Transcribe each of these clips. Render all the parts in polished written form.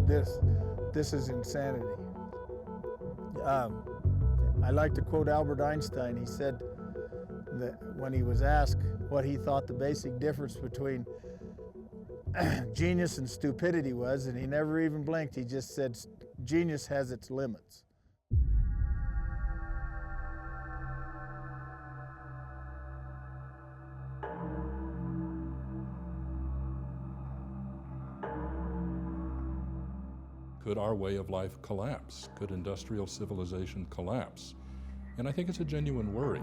this is insanity. I like to quote Albert Einstein. He said that when he was asked what he thought the basic difference between genius and stupidity was, and he never even blinked, he just said, genius has its limits. Could our way of life collapse? Could industrial civilization collapse? And I think it's a genuine worry.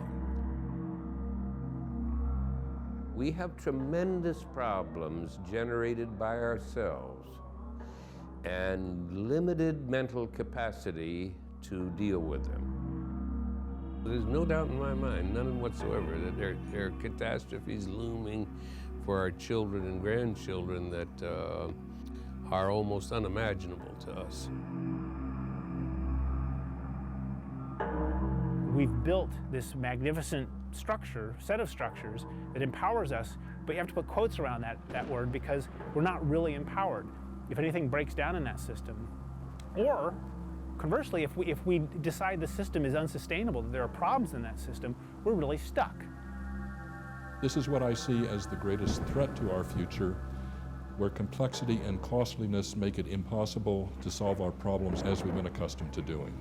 We have tremendous problems generated by ourselves and limited mental capacity to deal with them. There's no doubt in my mind, none whatsoever, that there are catastrophes looming for our children and grandchildren that are almost unimaginable to us. We've built this magnificent set of structures that empowers us, but you have to put quotes around that word because we're not really empowered. If anything breaks down in that system, or conversely, if we decide the system is unsustainable, that there are problems in that system, we're really stuck. This is what I see as the greatest threat to our future, where complexity and costliness make it impossible to solve our problems as we've been accustomed to doing.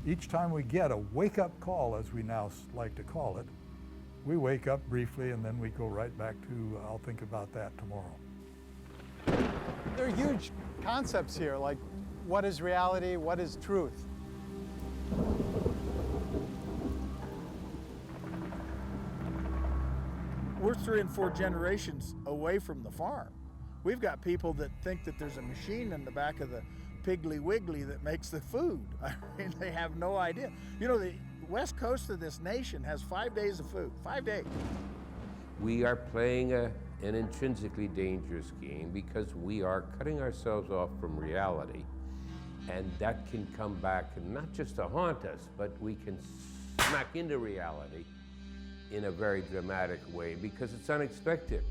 Each time we get a wake-up call, as we now like to call it, we wake up briefly and then we go right back to, I'll think about that tomorrow. There are huge concepts here, like what is reality, what is truth? We're 3 and 4 generations away from the farm. We've got people that think that there's a machine in the back of the Piggly Wiggly that makes the food. I mean, they have no idea. You know, the west coast of this nation has 5 days of food, 5 days. We are playing an intrinsically dangerous game because we are cutting ourselves off from reality, and that can come back and not just to haunt us, but we can smack into reality in a very dramatic way because it's unexpected.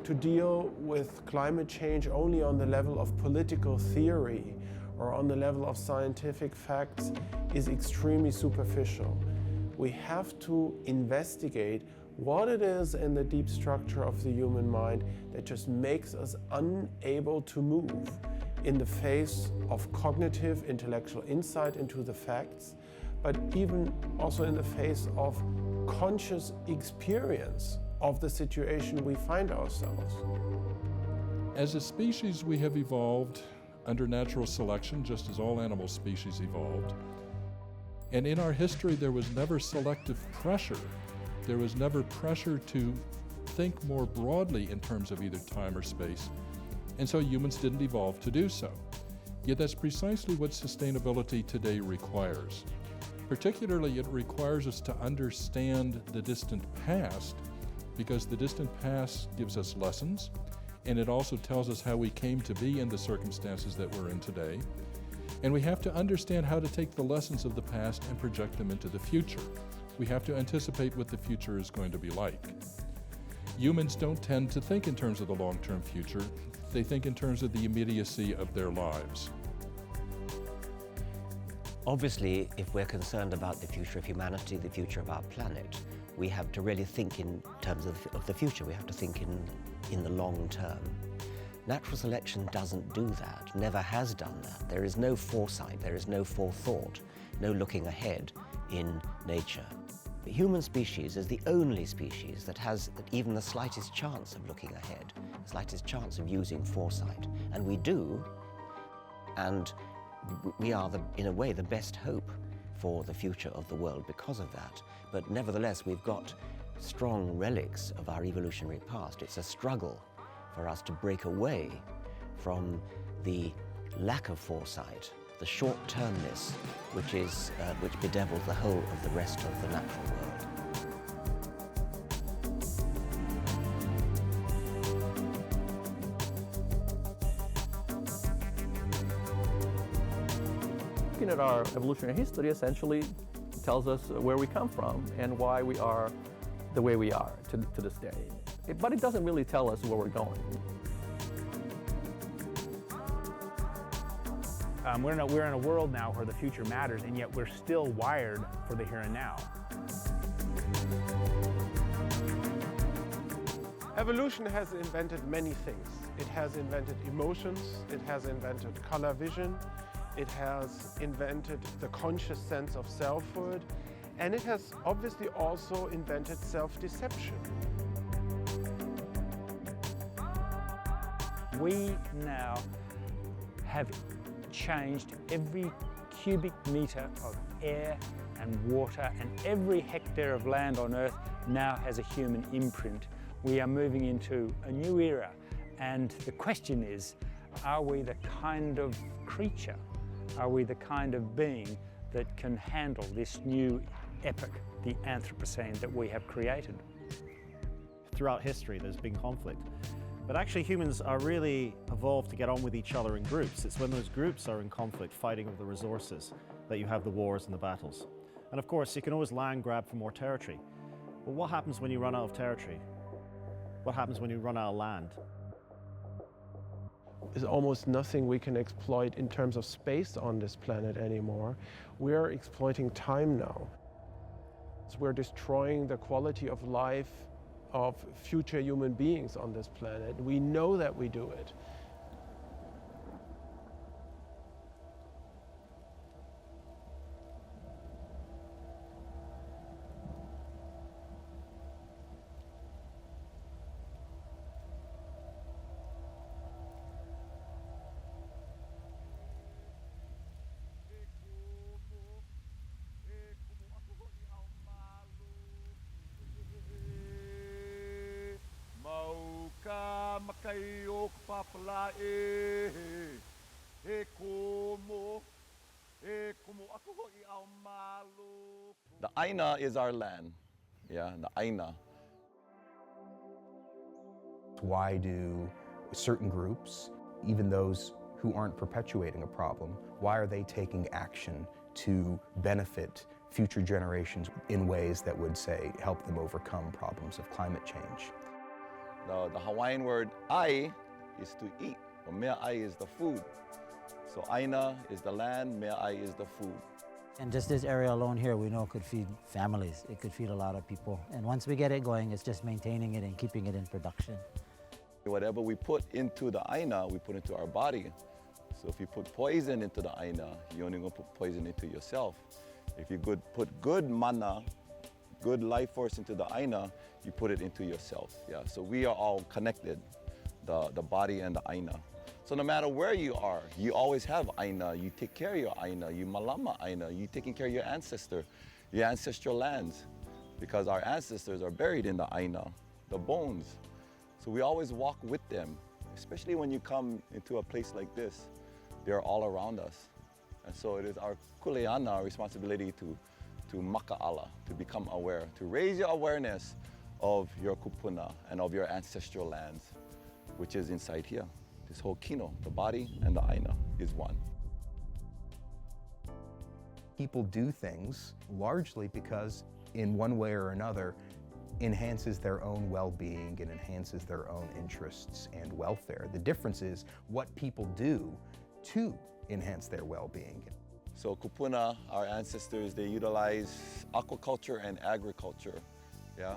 To deal with climate change only on the level of political theory or on the level of scientific facts is extremely superficial. We have to investigate what it is in the deep structure of the human mind that just makes us unable to move in the face of cognitive, intellectual insight into the facts, but even also in the face of conscious experience of the situation we find ourselves. As a species, we have evolved under natural selection, just as all animal species evolved. And in our history, there was never selective pressure. There was never pressure to think more broadly in terms of either time or space. And so humans didn't evolve to do so. Yet that's precisely what sustainability today requires. Particularly, it requires us to understand the distant past, because the distant past gives us lessons, and it also tells us how we came to be in the circumstances that we're in today. And we have to understand how to take the lessons of the past and project them into the future. We have to anticipate what the future is going to be like. Humans don't tend to think in terms of the long-term future. They think in terms of the immediacy of their lives. Obviously, if we're concerned about the future of humanity, the future of our planet, we have to really think in terms of the future. We have to think in the long term. Natural selection doesn't do that, never has done that. There is no foresight, there is no forethought, no looking ahead in nature. The human species is the only species that has even the slightest chance of looking ahead, the slightest chance of using foresight. And we do, and we are, in a way, the best hope for the future of the world because of that. But nevertheless, we've got strong relics of our evolutionary past. It's a struggle for us to break away from the lack of foresight, the short-termness, which bedevils the whole of the rest of the natural world. looking at our evolutionary history essentially tells us where we come from and why we are the way we are to this day. But it doesn't really tell us where we're going. We're in a world now where the future matters, and yet we're still wired for the here and now. Evolution has invented many things. It has invented emotions, it has invented color vision, it has invented the conscious sense of selfhood, and it has obviously also invented self-deception. We now have changed every cubic meter of air and water, and every hectare of land on Earth now has a human imprint. We are moving into a new era, and the question is, are we the kind of creature, are we the kind of being that can handle this new epoch, the Anthropocene, that we have created? Throughout history there's been conflict, but actually humans are really evolved to get on with each other in groups. It's when those groups are in conflict, fighting over the resources, that you have the wars and the battles. And of course you can always land grab for more territory, but what happens when you run out of territory? What happens when you run out of land? There's almost nothing we can exploit in terms of space on this planet anymore. We're exploiting time now. So we're destroying the quality of life of future human beings on this planet. We know that we do it. The Aina is our land, yeah, the Aina. Why do certain groups, even those who aren't perpetuating a problem, why are they taking action to benefit future generations in ways that would, say, help them overcome problems of climate change? The Hawaiian word ai is to eat, or mea ai is the food. So Aina is the land, mea ai is the food. And just this area alone here, we know could feed families. It could feed a lot of people. And once we get it going, it's just maintaining it and keeping it in production. Whatever we put into the Aina, we put into our body. So if you put poison into the Aina, you're only going to put poison into yourself. If you put good mana, good life force into the Aina, you put it into yourself. Yeah. So we are all connected, the body and the Aina. So no matter where you are, you always have Aina. You take care of your Aina. You malama Aina. You taking care of your ancestral lands, because our ancestors are buried in the Aina, the bones. So we always walk with them, especially when you come into a place like this. They're all around us. And so it is our kuleana, our responsibility to maka'ala, to become aware, to raise your awareness of your kupuna and of your ancestral lands, which is inside here. This whole kino, the body and the Aina, is one. People do things largely because, in one way or another, enhances their own well-being and enhances their own interests and welfare. The difference is what people do to enhance their well-being. So kupuna, our ancestors, they utilize aquaculture and agriculture, yeah?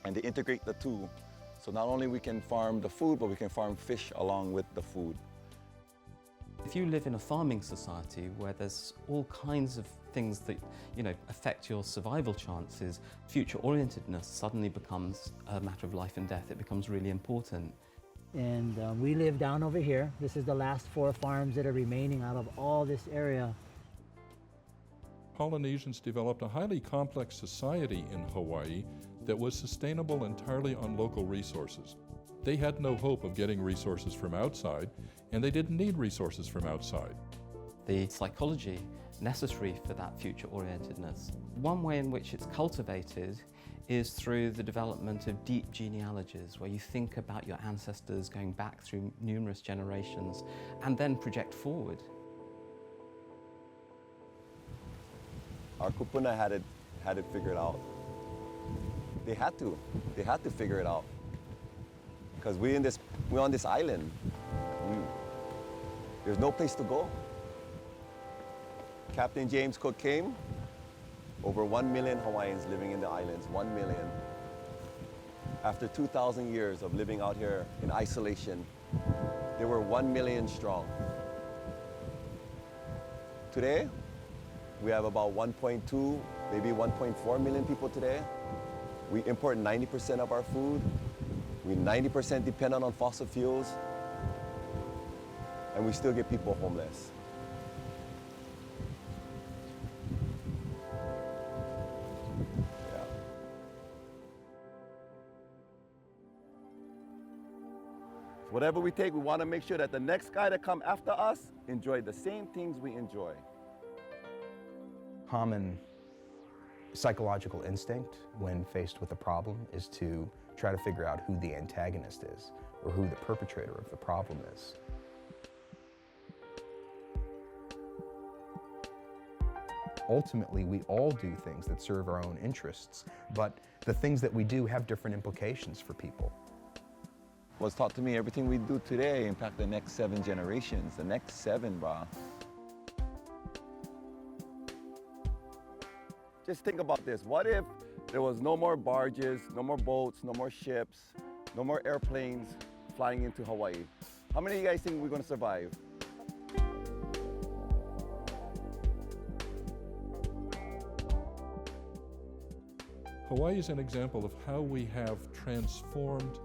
And they integrate the two. So not only we can farm the food, but we can farm fish along with the food. If you live in a farming society where there's all kinds of things that, affect your survival chances, future-orientedness suddenly becomes a matter of life and death. It becomes really important. And we live down over here. This is the last 4 farms that are remaining out of all this area. Polynesians developed a highly complex society in Hawaii that was sustainable entirely on local resources. They had no hope of getting resources from outside, and they didn't need resources from outside. The psychology necessary for that future-orientedness. One way in which it's cultivated is through the development of deep genealogies, where you think about your ancestors going back through numerous generations and then project forward. Our kupuna had it figured out. They had to figure it out. Because we're on this island. There's no place to go. Captain James Cook came, over 1 million Hawaiians living in the islands, 1 million. After 2,000 years of living out here in isolation, they were 1 million strong. Today, we have about 1.2, maybe 1.4 million people today. We import 90% of our food. We 90% dependent on fossil fuels. And we still get people homeless. Yeah. Whatever we take, we want to make sure that the next guy that come after us enjoy the same things we enjoy. Common psychological instinct when faced with a problem is to try to figure out who the antagonist is or who the perpetrator of the problem is. Ultimately, we all do things that serve our own interests, but the things that we do have different implications for people. What's taught to me, everything we do today impact the next 7 generations, the next 7, brah. Just think about this. What if there was no more barges, no more boats, no more ships, no more airplanes flying into Hawaii? How many of you guys think we're going to survive? Hawaii is an example of how we have transformed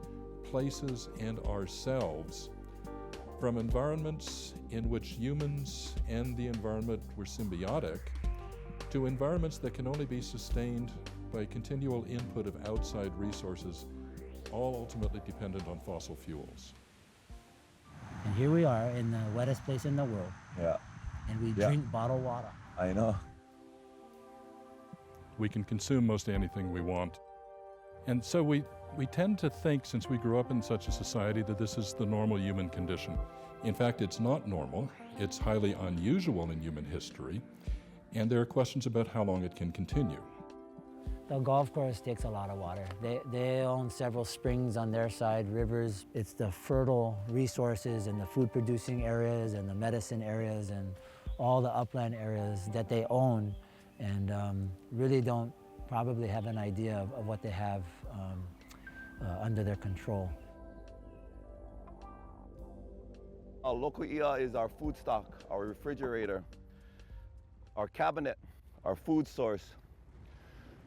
places and ourselves from environments in which humans and the environment were symbiotic to environments that can only be sustained by continual input of outside resources, all ultimately dependent on fossil fuels. And here we are in the wettest place in the world. Yeah. And we drink bottled water. I know. We can consume most anything we want. And so we tend to think, since we grew up in such a society, that this is the normal human condition. In fact, it's not normal. It's highly unusual in human history. And there are questions about how long it can continue. The golf course takes a lot of water. They own several springs on their side, rivers. It's the fertile resources and the food-producing areas and the medicine areas and all the upland areas that they own and really don't probably have an idea of what they have under their control. Our local ia is our food stock, our refrigerator, our cabinet, our food source.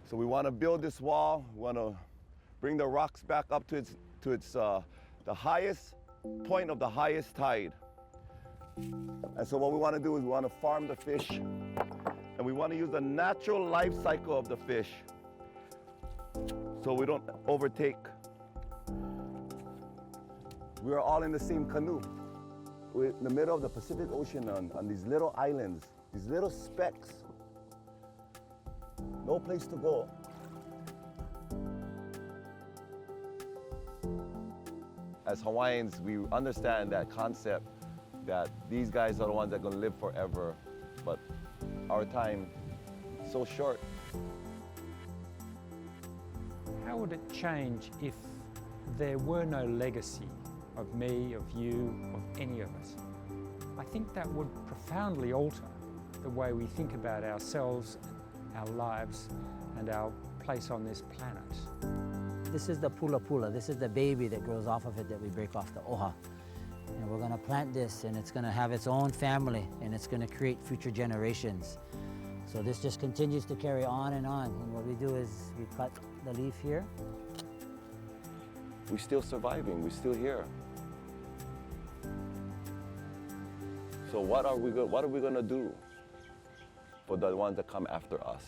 So we want to build this wall. We want to bring the rocks back up to the highest point of the highest tide. And so what we want to do is we want to farm the fish, and we want to use the natural life cycle of the fish so we don't overtake. We are all in the same canoe. We're in the middle of the Pacific Ocean on these little islands, these little specks. No place to go. As Hawaiians, we understand that concept that these guys are the ones that are going to live forever, but our time is so short. How would it change if there were no legacy of me, of you, of any of us? I think that would profoundly alter the way we think about ourselves, our lives, and our place on this planet. This is the pula pula. This is the baby that grows off of it that we break off the oha. And we're going to plant this, and it's going to have its own family, and it's going to create future generations. So this just continues to carry on. And what we do is we cut the leaf here. We're still surviving. We're still here. So what are we going to do for the ones that come after us?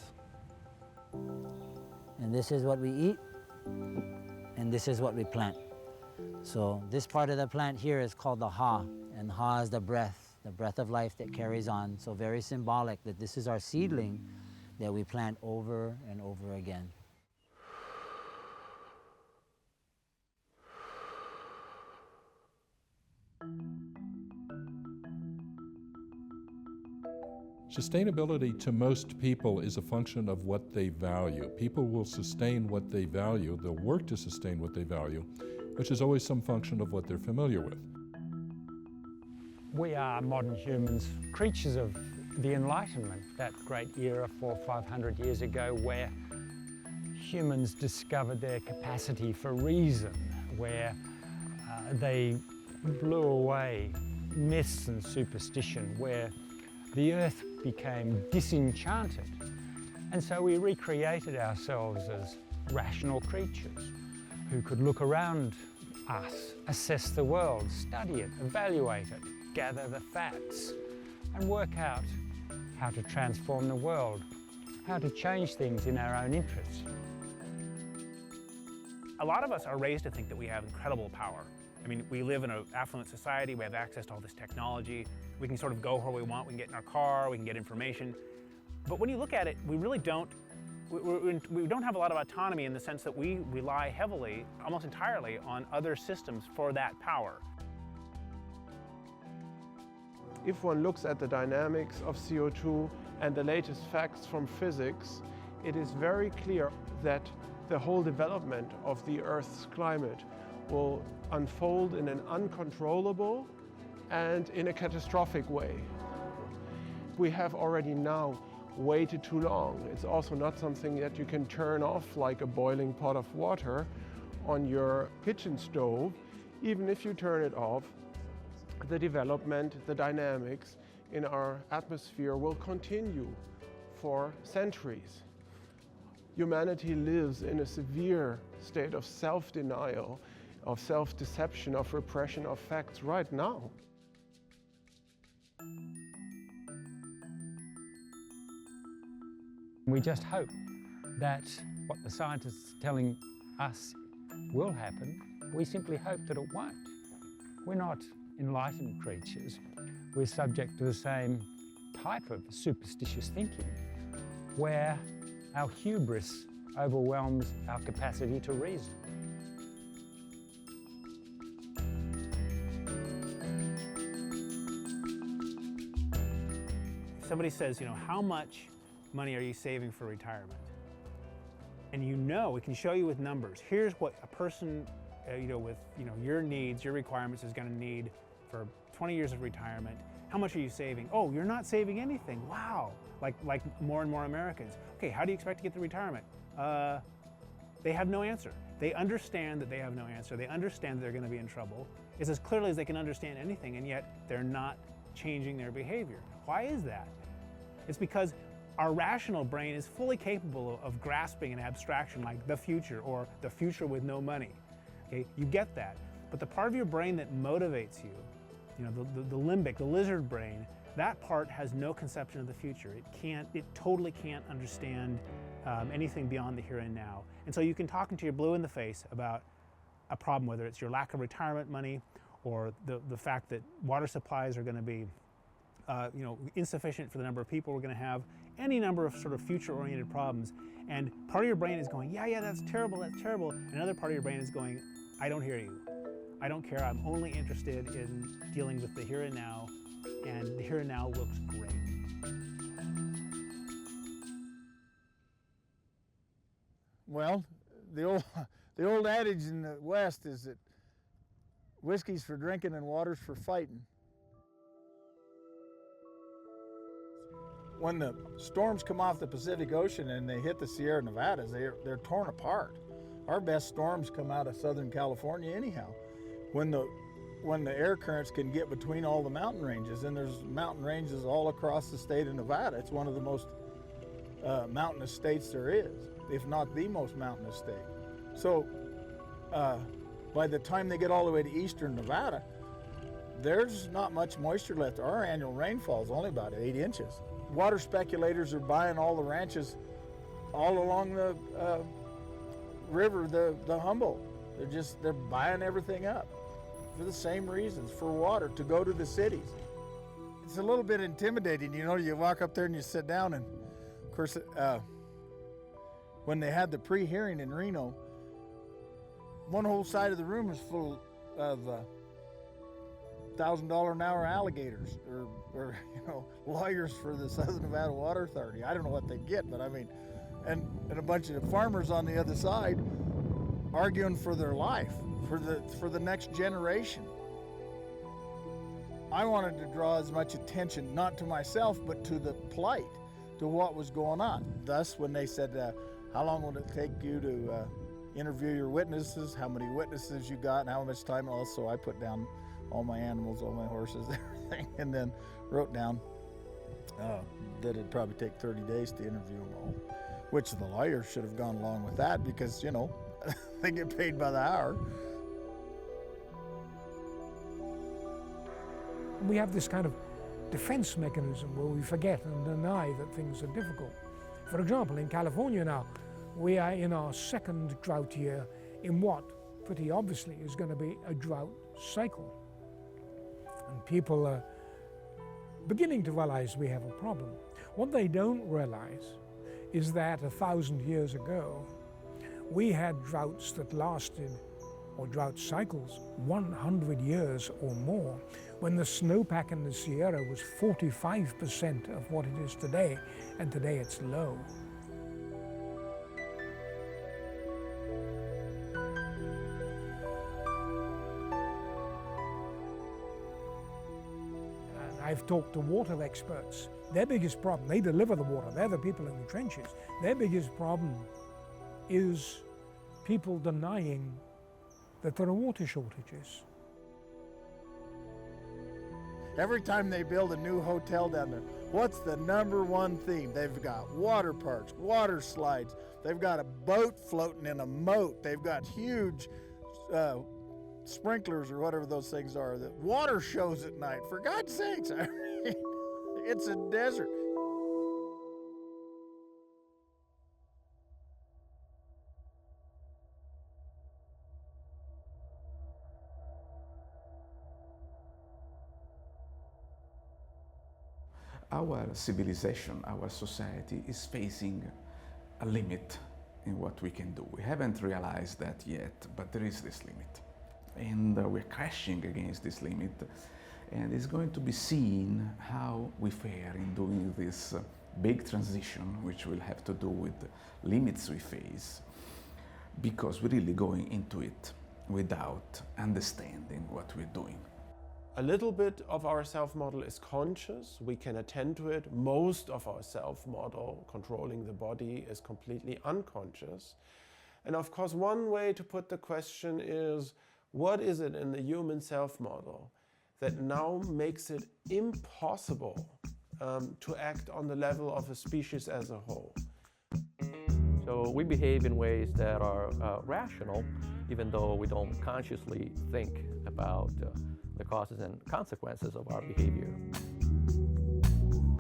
And this is what we eat, and this is what we plant. So this part of the plant here is called the ha, and ha is the breath of life that carries on. So very symbolic that this is our seedling that we plant over and over again. Sustainability to most people is a function of what they value. People will sustain what they value, they'll work to sustain what they value, which is always some function of what they're familiar with. We are modern humans, creatures of the Enlightenment, that great era 400 or 500 years ago where humans discovered their capacity for reason, where they blew away myths and superstition, where the earth became disenchanted. And so we recreated ourselves as rational creatures who could look around us, assess the world, study it, evaluate it, gather the facts, and work out how to transform the world, how to change things in our own interests. A lot of us are raised to think that we have incredible power. I mean, we live in an affluent society, we have access to all this technology, we can sort of go where we want, we can get in our car, we can get information. But when you look at it, we really don't, we don't have a lot of autonomy in the sense that we rely heavily, almost entirely, on other systems for that power. If one looks at the dynamics of CO2 and the latest facts from physics, it is very clear that the whole development of the Earth's climate will unfold in an uncontrollable and in a catastrophic way. We have already now waited too long. It's also not something that you can turn off like a boiling pot of water on your kitchen stove. Even if you turn it off, the development, the dynamics in our atmosphere will continue for centuries. Humanity lives in a severe state of self-denial, of self-deception, of repression of facts right now. We just hope that what the scientists are telling us will happen. We simply hope that it won't. We're not enlightened creatures. We're subject to the same type of superstitious thinking, where our hubris overwhelms our capacity to reason. Somebody says, you know, how much money are you saving for retirement? And you know, we can show you with numbers. Here's what a person, with your needs, your requirements is going to need for 20 years of retirement. How much are you saving? Oh, you're not saving anything. Wow. Like more and more Americans. Okay, how do you expect to get to retirement? They have no answer. They understand that they have no answer. They understand that they're going to be in trouble. It's as clearly as they can understand anything, and yet they're not changing their behavior. Why is that? It's because our rational brain is fully capable of grasping an abstraction like the future or the future with no money. Okay, you get that. But the part of your brain that motivates you, the limbic, the lizard brain, that part has no conception of the future. It totally can't understand anything beyond the here and now. And so you can talk until you're blue in the face about a problem, whether it's your lack of retirement money or the fact that water supplies are going to be insufficient for the number of people we're going to have, any number of sort of future-oriented problems. And part of your brain is going, yeah, that's terrible, that's terrible. And another part of your brain is going, I don't hear you. I don't care, I'm only interested in dealing with the here and now, and the here and now looks great. Well, the old adage in the West is that whiskey's for drinking and water's for fighting. When the storms come off the Pacific Ocean and they hit the Sierra Nevadas, they're torn apart. Our best storms come out of Southern California anyhow. When the air currents can get between all the mountain ranges, and there's mountain ranges all across the state of Nevada. It's one of the most mountainous states there is, if not the most mountainous state. So by the time they get all the way to eastern Nevada, there's not much moisture left. Our annual rainfall is only about 8 inches. Water speculators are buying all the ranches all along the river, the Humboldt. They're buying everything up for the same reasons, for water, to go to the cities. It's a little bit intimidating, you walk up there and you sit down, and of course, when they had the pre-hearing in Reno, one whole side of the room was full of $1,000 an hour alligators or lawyers for the Southern Nevada Water Authority. I don't know what they get, but I mean, and a bunch of farmers on the other side arguing for their life, for the next generation. I wanted to draw as much attention, not to myself, but to the plight, to what was going on. Thus, when they said, how long will it take you to interview your witnesses, how many witnesses you got, and how much time, also I put down all my animals, all my horses, everything, and then wrote down that it'd probably take 30 days to interview them all, which the lawyers should have gone along with that because, they get paid by the hour. We have this kind of defense mechanism where we forget and deny that things are difficult. For example, in California now, we are in our second drought year in what, pretty obviously, is going to be a drought cycle. And people are beginning to realize we have a problem. What they don't realize is that 1,000 years ago, we had droughts that lasted, or drought cycles, 100 years or more, when the snowpack in the Sierra was 45% of what it is today, and today it's low. And I've talked to water experts. Their biggest problem, they deliver the water, they're the people in the trenches. Their biggest problem is people denying that there are water shortages. Every time they build a new hotel down there, what's the #1 theme? They've got water parks, water slides, they've got a boat floating in a moat, they've got huge sprinklers or whatever those things are, the water shows at night. For God's sakes, I mean, it's a desert. Our civilization, our society is facing a limit in what we can do. We haven't realized that yet, but there is this limit. And we're crashing against this limit. And it's going to be seen how we fare in doing this big transition, which will have to do with the limits we face, because we're really going into it without understanding what we're doing. A little bit of our self-model is conscious. We can attend to it. Most of our self-model, controlling the body, is completely unconscious. And of course, one way to put the question is, what is it in the human self-model that now makes it impossible to act on the level of a species as a whole? So we behave in ways that are rational, even though we don't consciously think about the causes and consequences of our behavior.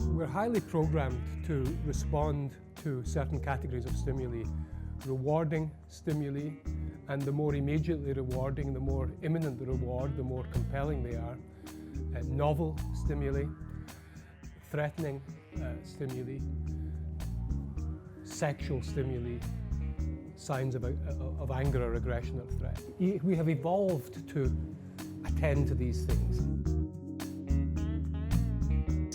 We're highly programmed to respond to certain categories of stimuli, rewarding stimuli, and the more immediately rewarding, the more imminent the reward, the more compelling they are. Novel stimuli, threatening stimuli, sexual stimuli, signs of anger or aggression or threat. We have evolved to attend to these things.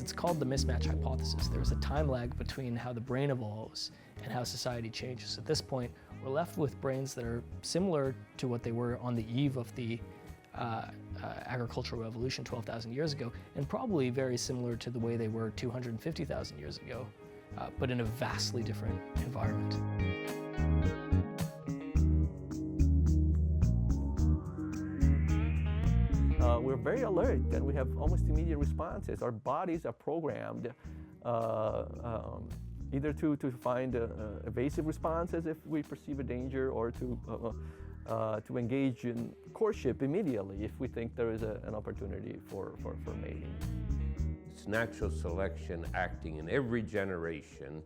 It's called the mismatch hypothesis. There's a time lag between how the brain evolves and how society changes. At this point, we're left with brains that are similar to what they were on the eve of the agricultural revolution 12,000 years ago, and probably very similar to the way they were 250,000 years ago, but in a vastly different environment. We're very alert and we have almost immediate responses. Our bodies are programmed either to find evasive responses if we perceive a danger, or to engage in courtship immediately if we think there is an opportunity for mating. It's natural selection acting in every generation.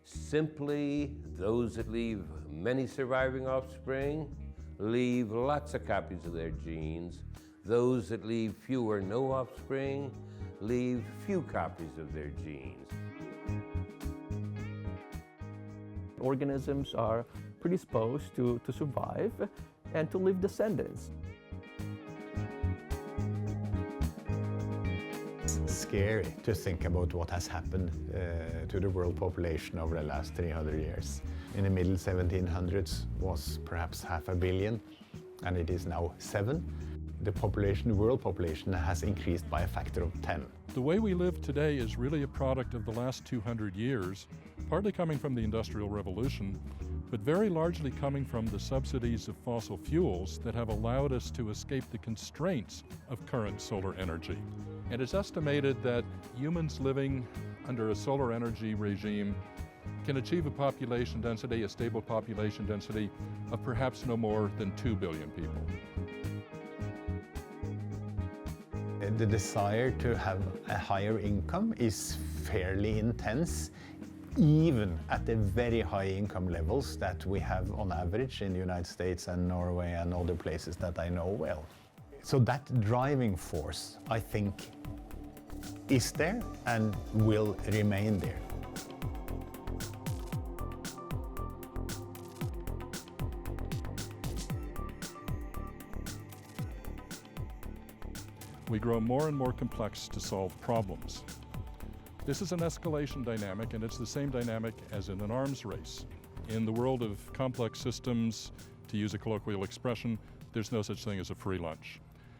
Simply, those that leave many surviving offspring leave lots of copies of their genes. Those that leave few or no offspring leave few copies of their genes. Organisms are predisposed to survive and to leave descendants. scary to think about what has happened to the world population over the last 300 years. In the middle 1700s was perhaps 500 million, and it is now 7. The population, the world population, has increased by a factor of 10. The way we live today is really a product of the last 200 years, partly coming from the Industrial Revolution, but very largely coming from the subsidies of fossil fuels that have allowed us to escape the constraints of current solar energy. And it's estimated that humans living under a solar energy regime can achieve a population density, a stable population density, of perhaps no more than 2 billion people. The desire to have a higher income is fairly intense, even at the very high income levels that we have on average in the United States and Norway and other places that I know well. So that driving force, I think, is there and will remain there. We grow more and more complex to solve problems. This is an escalation dynamic, and it's the same dynamic as in an arms race. In the world of complex systems, to use a colloquial expression, there's no such thing as a free lunch.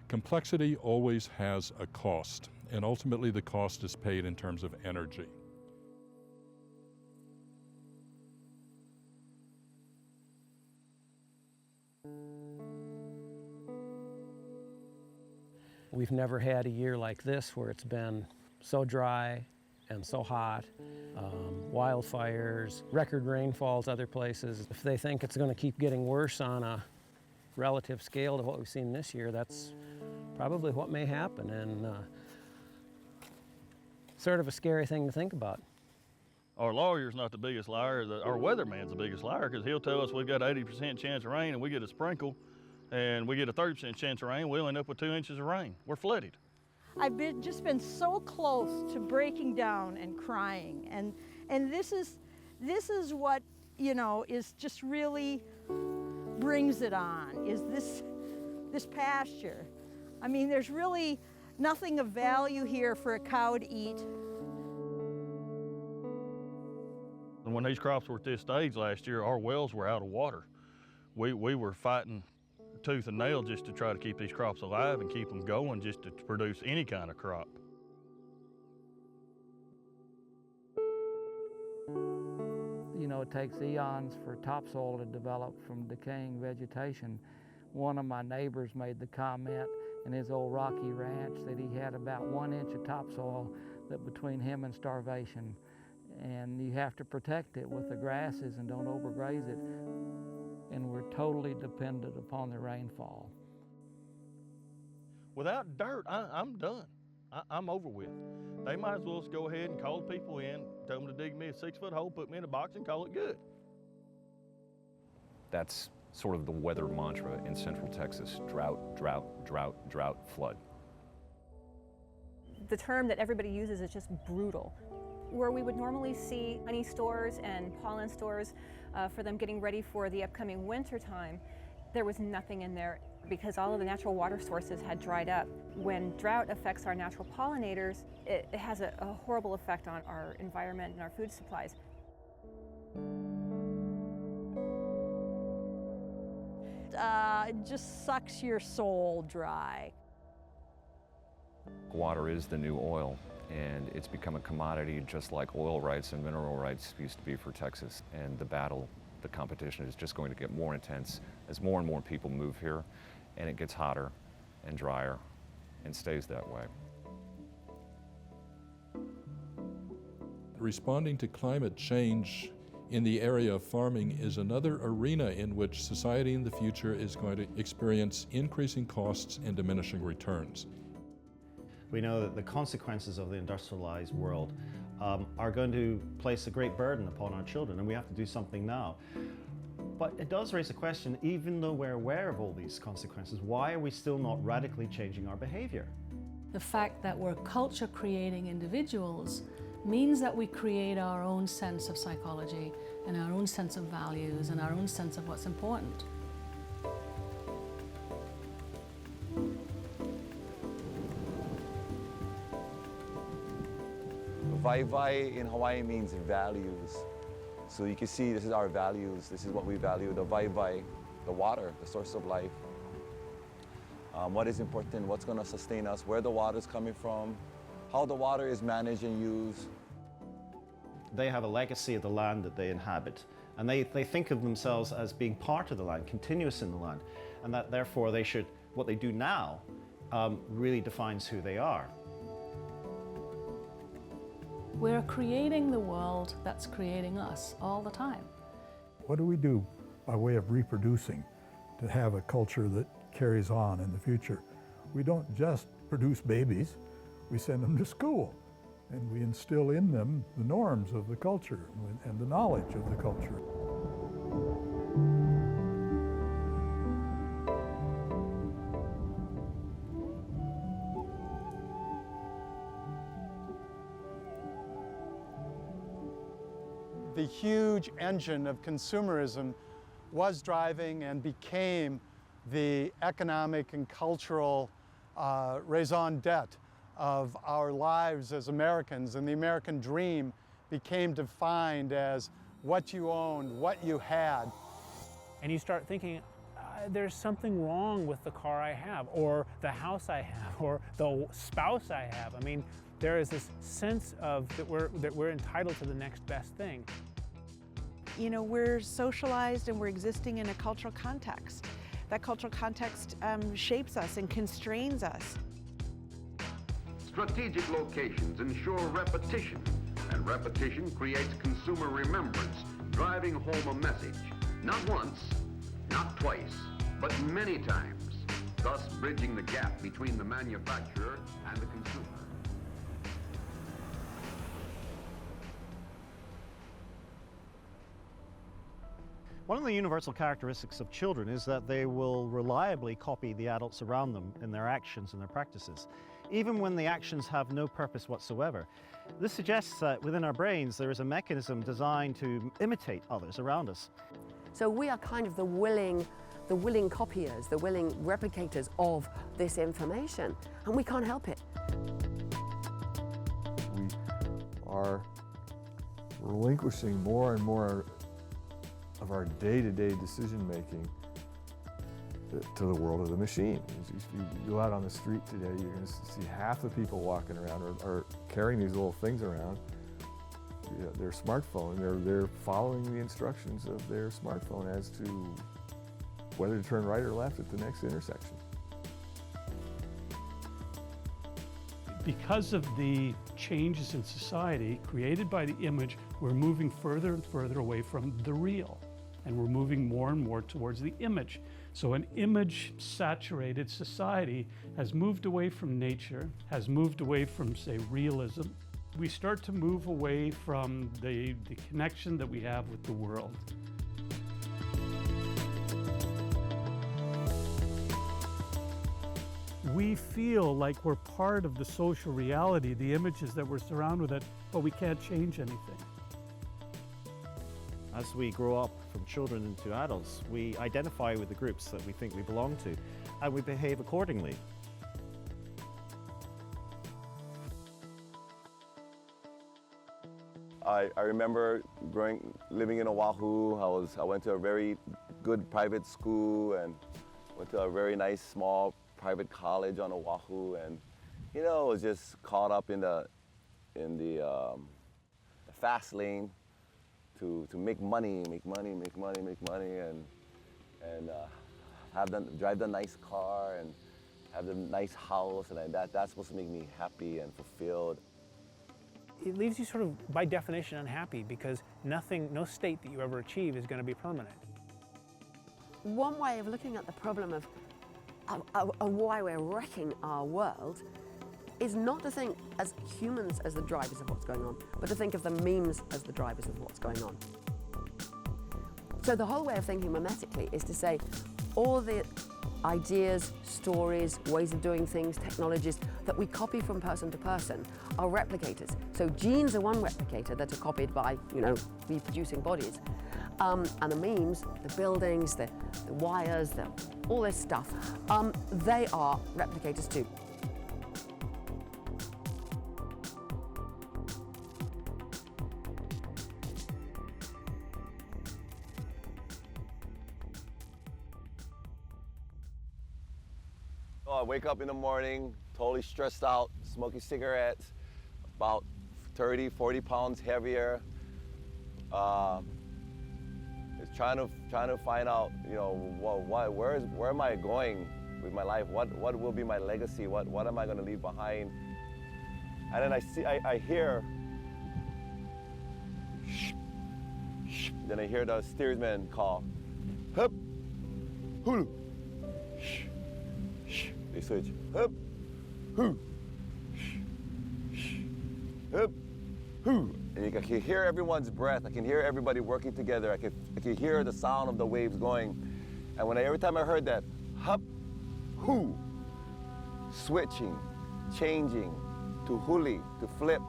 Complexity always has a cost, and ultimately the cost is paid in terms of energy. We've never had a year like this where it's been so dry and so hot, wildfires, record rainfalls other places. If they think it's going to keep getting worse on a relative scale to what we've seen this year, that's probably what may happen, and sort of a scary thing to think about. Our lawyer's not the biggest liar, our weatherman's the biggest liar, because he'll tell us we've got 80% chance of rain and we get a sprinkle, and we get a 30% chance of rain, we'll end up with 2 inches of rain. We're flooded. I've just been so close to breaking down and crying, and this is what, you know, is just really brings it on, is this pasture. I mean, there's really nothing of value here for a cow to eat. And when these crops were at this stage last year, our wells were out of water. We were fighting tooth and nail just to try to keep these crops alive and keep them going, just to produce any kind of crop. You know, it takes eons for topsoil to develop from decaying vegetation. One of my neighbors made the comment in his old rocky ranch that he had about 1 inch of topsoil that between him and starvation. And you have to protect it with the grasses and don't overgraze it. And we're totally dependent upon the rainfall. Without dirt, I'm done. I'm over with. They might as well just go ahead and call people in, tell them to dig me a 6-foot hole, put me in a box, and call it good. That's sort of the weather mantra in Central Texas: drought, drought, drought, drought, flood. The term that everybody uses is just brutal. Where we would normally see honey stores and pollen stores for them getting ready for the upcoming winter time, there was nothing in there because all of the natural water sources had dried up. When drought affects our natural pollinators, it has a horrible effect on our environment and our food supplies. It just sucks your soul dry. Water is the new oil, and it's become a commodity just like oil rights and mineral rights used to be for Texas. And the battle, the competition is just going to get more intense as more and more people move here, and it gets hotter and drier and stays that way. Responding to climate change in the area of farming is another arena in which society in the future is going to experience increasing costs and diminishing returns. We know that the consequences of the industrialized world are going to place a great burden upon our children, and we have to do something now. But it does raise a question, even though we're aware of all these consequences, why are we still not radically changing our behavior? The fact that we're culture-creating individuals means that we create our own sense of psychology and our own sense of values and our own sense of what's important. Vai in Hawaii means values. So you can see this is our values. This is what we value, the vai, the water, the source of life. What is important, what's going to sustain us, where the water is coming from, how the water is managed and used. They have a legacy of the land that they inhabit, and they think of themselves as being part of the land, continuous in the land, and that therefore they should, what they do now really defines who they are. We're creating the world that's creating us all the time. What do we do by way of reproducing to have a culture that carries on in the future? We don't just produce babies, we send them to school, and we instill in them the norms of the culture and the knowledge of the culture. The huge engine of consumerism was driving and became the economic and cultural raison d'etre of our lives as Americans, and the American dream became defined as what you owned, what you had. And you start thinking, there's something wrong with the car I have, or the house I have, or the spouse I have. I mean, there is this sense of that we're entitled to the next best thing. You know, we're socialized and we're existing in a cultural context. That cultural context shapes us and constrains us. Strategic locations ensure repetition, and repetition creates consumer remembrance, driving home a message, not once, not twice, but many times, thus bridging the gap between the manufacturer and the consumer. One of the universal characteristics of children is that they will reliably copy the adults around them in their actions and their practices, even when the actions have no purpose whatsoever. This suggests that within our brains there is a mechanism designed to imitate others around us. So we are kind of the willing copiers, the willing replicators of this information, and we can't help it. We are relinquishing more and more of our day-to-day decision-making to the world of the machine. If you go out on the street today, you're going to see half the people walking around are carrying these little things around, their smartphone. They're following the instructions of their smartphone as to whether to turn right or left at the next intersection. Because of the changes in society created by the image, we're moving further and further away from the real. And we're moving more and more towards the image. So an image-saturated society has moved away from nature, has moved away from, say, realism. We start to move away from the connection that we have with the world. We feel like we're part of the social reality, the images that we're surrounded with, but we can't change anything. As we grow up from children into adults, we identify with the groups that we think we belong to, and we behave accordingly. I remember living in Oahu. I went to a very good private school and went to a very nice small private college on Oahu, and you know, was just caught up in the fast lane to make money, and drive the nice car and have the nice house, and that's supposed to make me happy and fulfilled. It leaves you sort of, by definition, unhappy, because no state that you ever achieve is going to be permanent. One way of looking at the problem of why we're wrecking our world is not to think as humans as the drivers of what's going on, but to think of the memes as the drivers of what's going on. So the whole way of thinking mimetically is to say all the ideas, stories, ways of doing things, technologies that we copy from person to person are replicators. So genes are one replicator that are copied by, reproducing bodies. And the memes, the buildings, the wires, all this stuff, they are replicators too. I wake up in the morning, totally stressed out, smoking cigarettes, about 30, 40 pounds heavier. It's trying to find out, you know, where am I going with my life? What will be my legacy? What am I going to leave behind? And then I hear, then I hear the steersman call, hup, hulu, they switch, hup, hoo, hup, hoo. And I can hear everyone's breath. I can hear everybody working together. I can hear the sound of the waves going. And every time I heard that, hup, hoo, switching, changing to huli, to flip.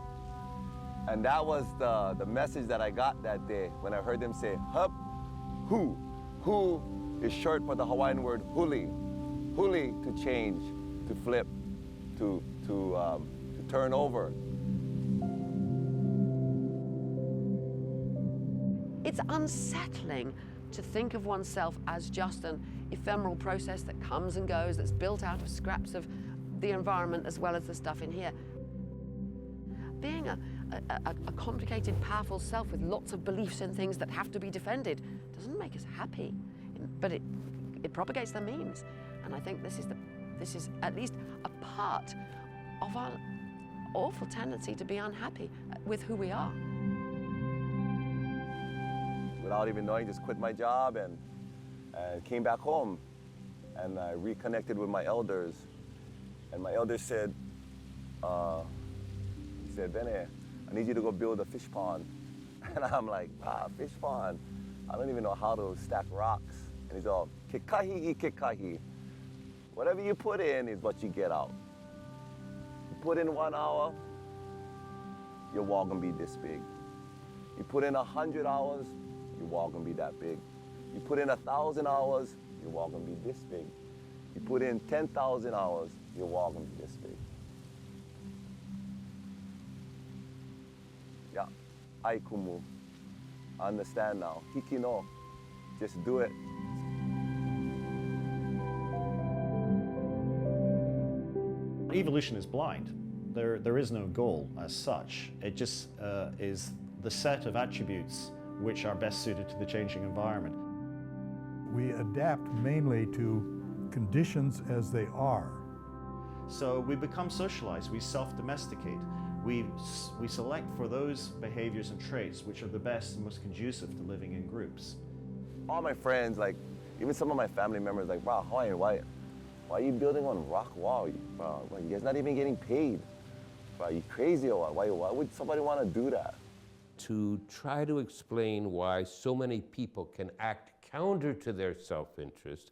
And that was the message that I got that day when I heard them say hup, hoo. Hoo is short for the Hawaiian word huli. Huli to change, to flip, to turn over. It's unsettling to think of oneself as just an ephemeral process that comes and goes, that's built out of scraps of the environment as well as the stuff in here. Being a complicated, powerful self with lots of beliefs in things that have to be defended doesn't make us happy, but it propagates the memes. And I think this is at least a part of our awful tendency to be unhappy with who we are. Without even knowing, just quit my job and came back home. And I reconnected with my elders. And my elders said, Bene, I need you to go build a fish pond. And I'm like, fish pond? I don't even know how to stack rocks. And he's all, kekahi, kekahi. Whatever you put in is what you get out. You put in 1 hour, your wall gonna be this big. You put in 100 hours, your wall gonna be that big. You put in 1,000 hours, your wall gonna be this big. You put in 10,000 hours, your wall gonna be this big. Yeah, aikumu. I understand now. Hiki no, just do it. Evolution is blind. There is no goal as such. It just is the set of attributes which are best suited to the changing environment. We adapt mainly to conditions as they are. So we become socialized, we self-domesticate. We select for those behaviors and traits which are the best and most conducive to living in groups. All my friends, like even some of my family members, like, wow, Hawaiian, why are you building on rock wall? You guys not even getting paid. Are you crazy or what? Why would somebody want to do that? To try to explain why so many people can act counter to their self-interest,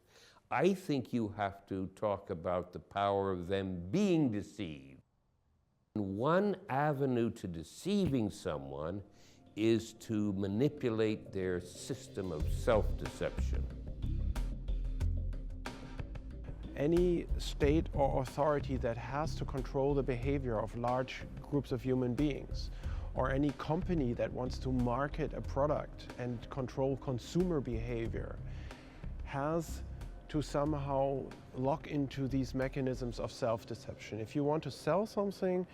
I think you have to talk about the power of them being deceived. One avenue to deceiving someone is to manipulate their system of self-deception. Any state or authority that has to control the behavior of large groups of human beings, or any company that wants to market a product and control consumer behavior, has to somehow lock into these mechanisms of self-deception. If you want to sell something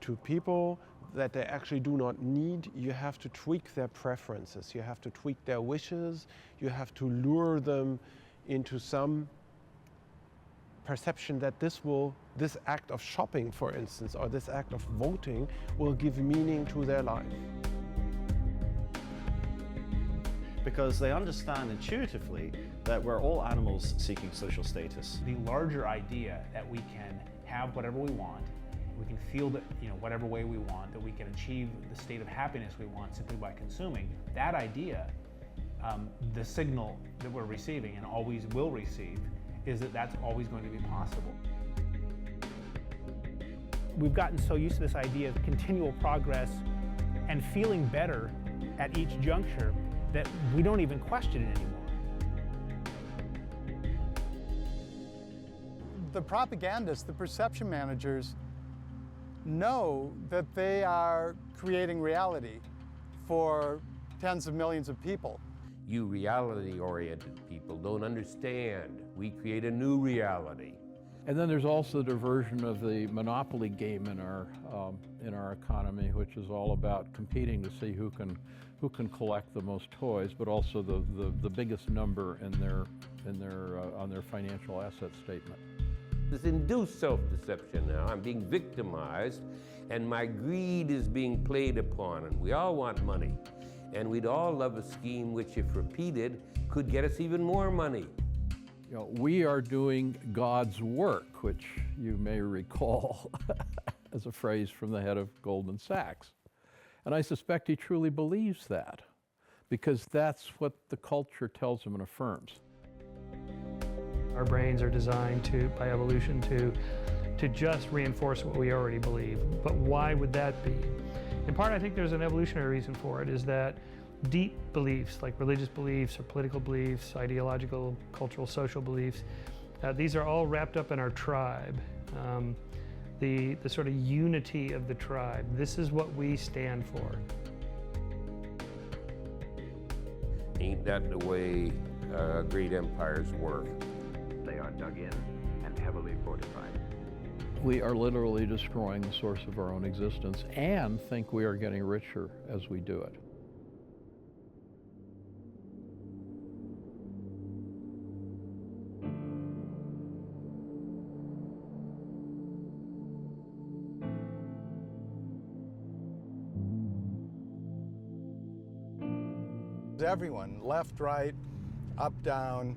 to people that they actually do not need, you have to tweak their preferences, you have to tweak their wishes, you have to lure them into some perception that this act of shopping, for instance, or this act of voting will give meaning to their life. Because they understand intuitively that we're all animals seeking social status. The larger idea that we can have whatever we want, we can feel that, whatever way we want, that we can achieve the state of happiness we want simply by consuming, that idea, the signal that we're receiving and always will receive, is that that's always going to be possible. We've gotten so used to this idea of continual progress and feeling better at each juncture that we don't even question it anymore. The propagandists, the perception managers, know that they are creating reality for tens of millions of people. You reality-oriented people don't understand. We create a new reality. And then there's also the diversion of the monopoly game in our economy, which is all about competing to see who can collect the most toys, but also the biggest number in on their financial asset statement. This induced self-deception now. I'm being victimized, and my greed is being played upon, and we all want money. And we'd all love a scheme which, if repeated, could get us even more money. You know, we are doing God's work, which you may recall as a phrase from the head of Goldman Sachs. And I suspect he truly believes that, because that's what the culture tells him and affirms. Our brains are designed by evolution to just reinforce what we already believe. But why would that be? In part, I think there's an evolutionary reason for it, is that deep beliefs, like religious beliefs or political beliefs, ideological, cultural, social beliefs, these are all wrapped up in our tribe. The sort of unity of the tribe. This is what we stand for. Ain't that the way great empires work? They are dug in and heavily fortified. We are literally destroying the source of our own existence and think we are getting richer as we do it. Everyone, left, right, up, down,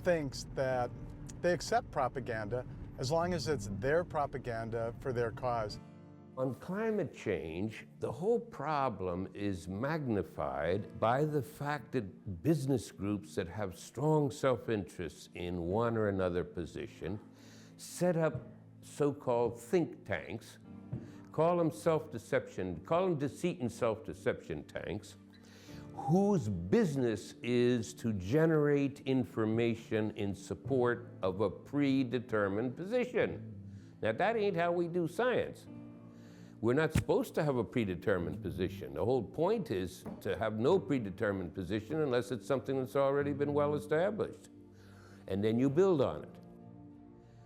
thinks that they accept propaganda as long as it's their propaganda for their cause. On climate change, the whole problem is magnified by the fact that business groups that have strong self-interest in one or another position set up so-called think tanks, call them deceit and self-deception tanks, whose business is to generate information in support of a predetermined position. Now, that ain't how we do science. We're not supposed to have a predetermined position. The whole point is to have no predetermined position unless it's something that's already been well established. And then you build on it.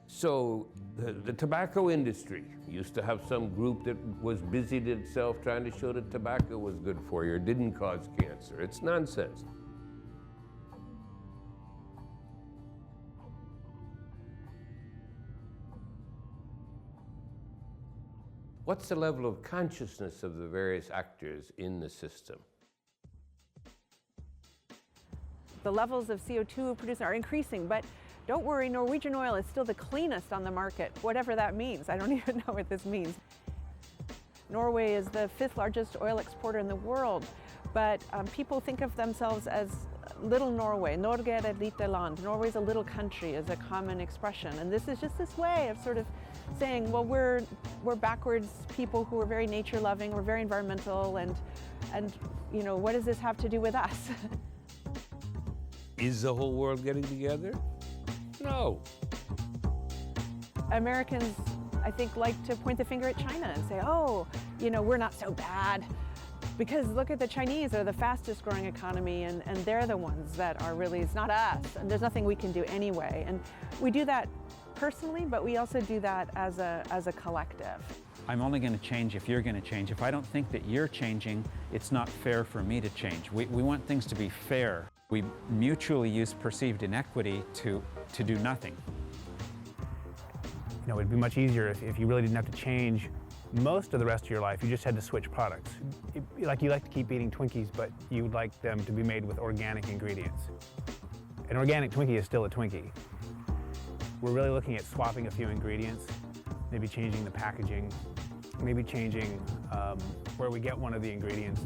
So the tobacco industry used to have some group that was busied itself trying to show that tobacco was good for you or didn't cause cancer. It's nonsense. What's the level of consciousness of the various actors in the system? The levels of CO2 produced are increasing, but don't worry, Norwegian oil is still the cleanest on the market, whatever that means. I don't even know what this means. Norway is the 5th largest oil exporter in the world, but people think of themselves as little Norway. Norge er et lite land. Norway's a little country is a common expression. And this is just this way of sort of saying, well, we're backwards people who are very nature loving, we're very environmental, and you know, what does this have to do with us? Is the whole world getting together? No. Americans, I think, like to point the finger at China and say, oh, you know, we're not so bad. Because look at the Chinese, they're the fastest growing economy, and they're the ones that are really, it's not us, and there's nothing we can do anyway. And we do that personally, but we also do that as a collective. I'm only going to change if you're going to change. If I don't think that you're changing, it's not fair for me to change. We want things to be fair. We mutually use perceived inequity to do nothing. You know, it'd be much easier if you really didn't have to change most of the rest of your life. You just had to switch products. Like you like to keep eating Twinkies, but you'd like them to be made with organic ingredients. An organic Twinkie is still a Twinkie. We're really looking at swapping a few ingredients, maybe changing the packaging, maybe changing where we get one of the ingredients,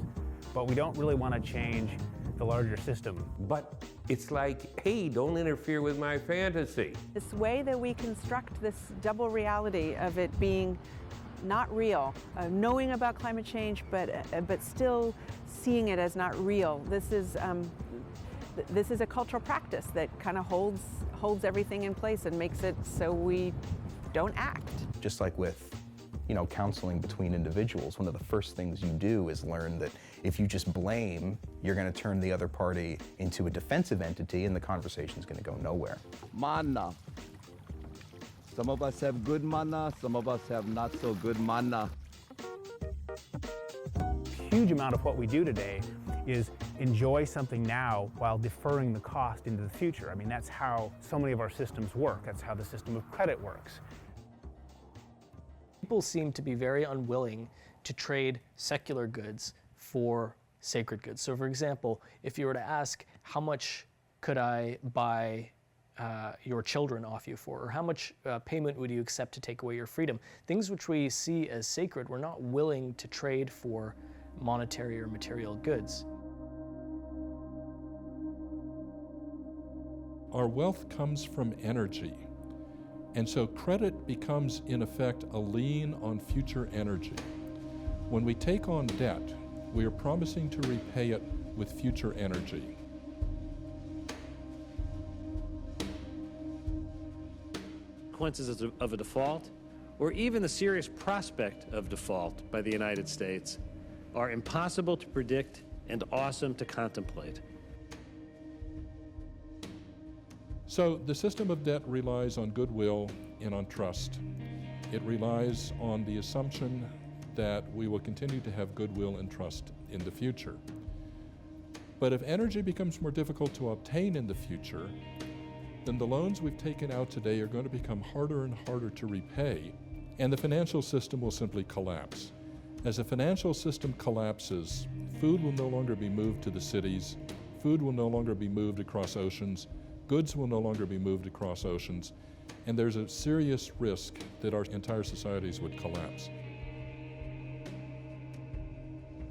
but we don't really want to change the larger system. But it's like, hey, don't interfere with my fantasy. This way that we construct this double reality of it being not real, knowing about climate change, but still seeing it as not real. This is a cultural practice that kind of holds everything in place and makes it so we don't act. Just like with, you know, counseling between individuals, one of the first things you do is learn that if you just blame, you're going to turn the other party into a defensive entity, and the conversation's going to go nowhere. Manna. Some of us have good mana, some of us have not so good mana. Huge amount of what we do today is enjoy something now while deferring the cost into the future. I mean, that's how so many of our systems work. That's how the system of credit works. People seem to be very unwilling to trade secular goods for sacred goods. So for example, if you were to ask, how much could I buy your children off you for, or how much payment would you accept to take away your freedom? Things which we see as sacred, we're not willing to trade for monetary or material goods. Our wealth comes from energy. And so credit becomes, in effect, a lien on future energy. When we take on debt, we are promising to repay it with future energy. Consequences of a default, or even the serious prospect of default by the United States, are impossible to predict and awesome to contemplate. So the system of debt relies on goodwill and on trust. It relies on the assumption that we will continue to have goodwill and trust in the future. But if energy becomes more difficult to obtain in the future, then the loans we've taken out today are going to become harder and harder to repay, and the financial system will simply collapse. As the financial system collapses, food will no longer be moved to the cities, food will no longer be moved across oceans, goods will no longer be moved across oceans, and there's a serious risk that our entire societies would collapse.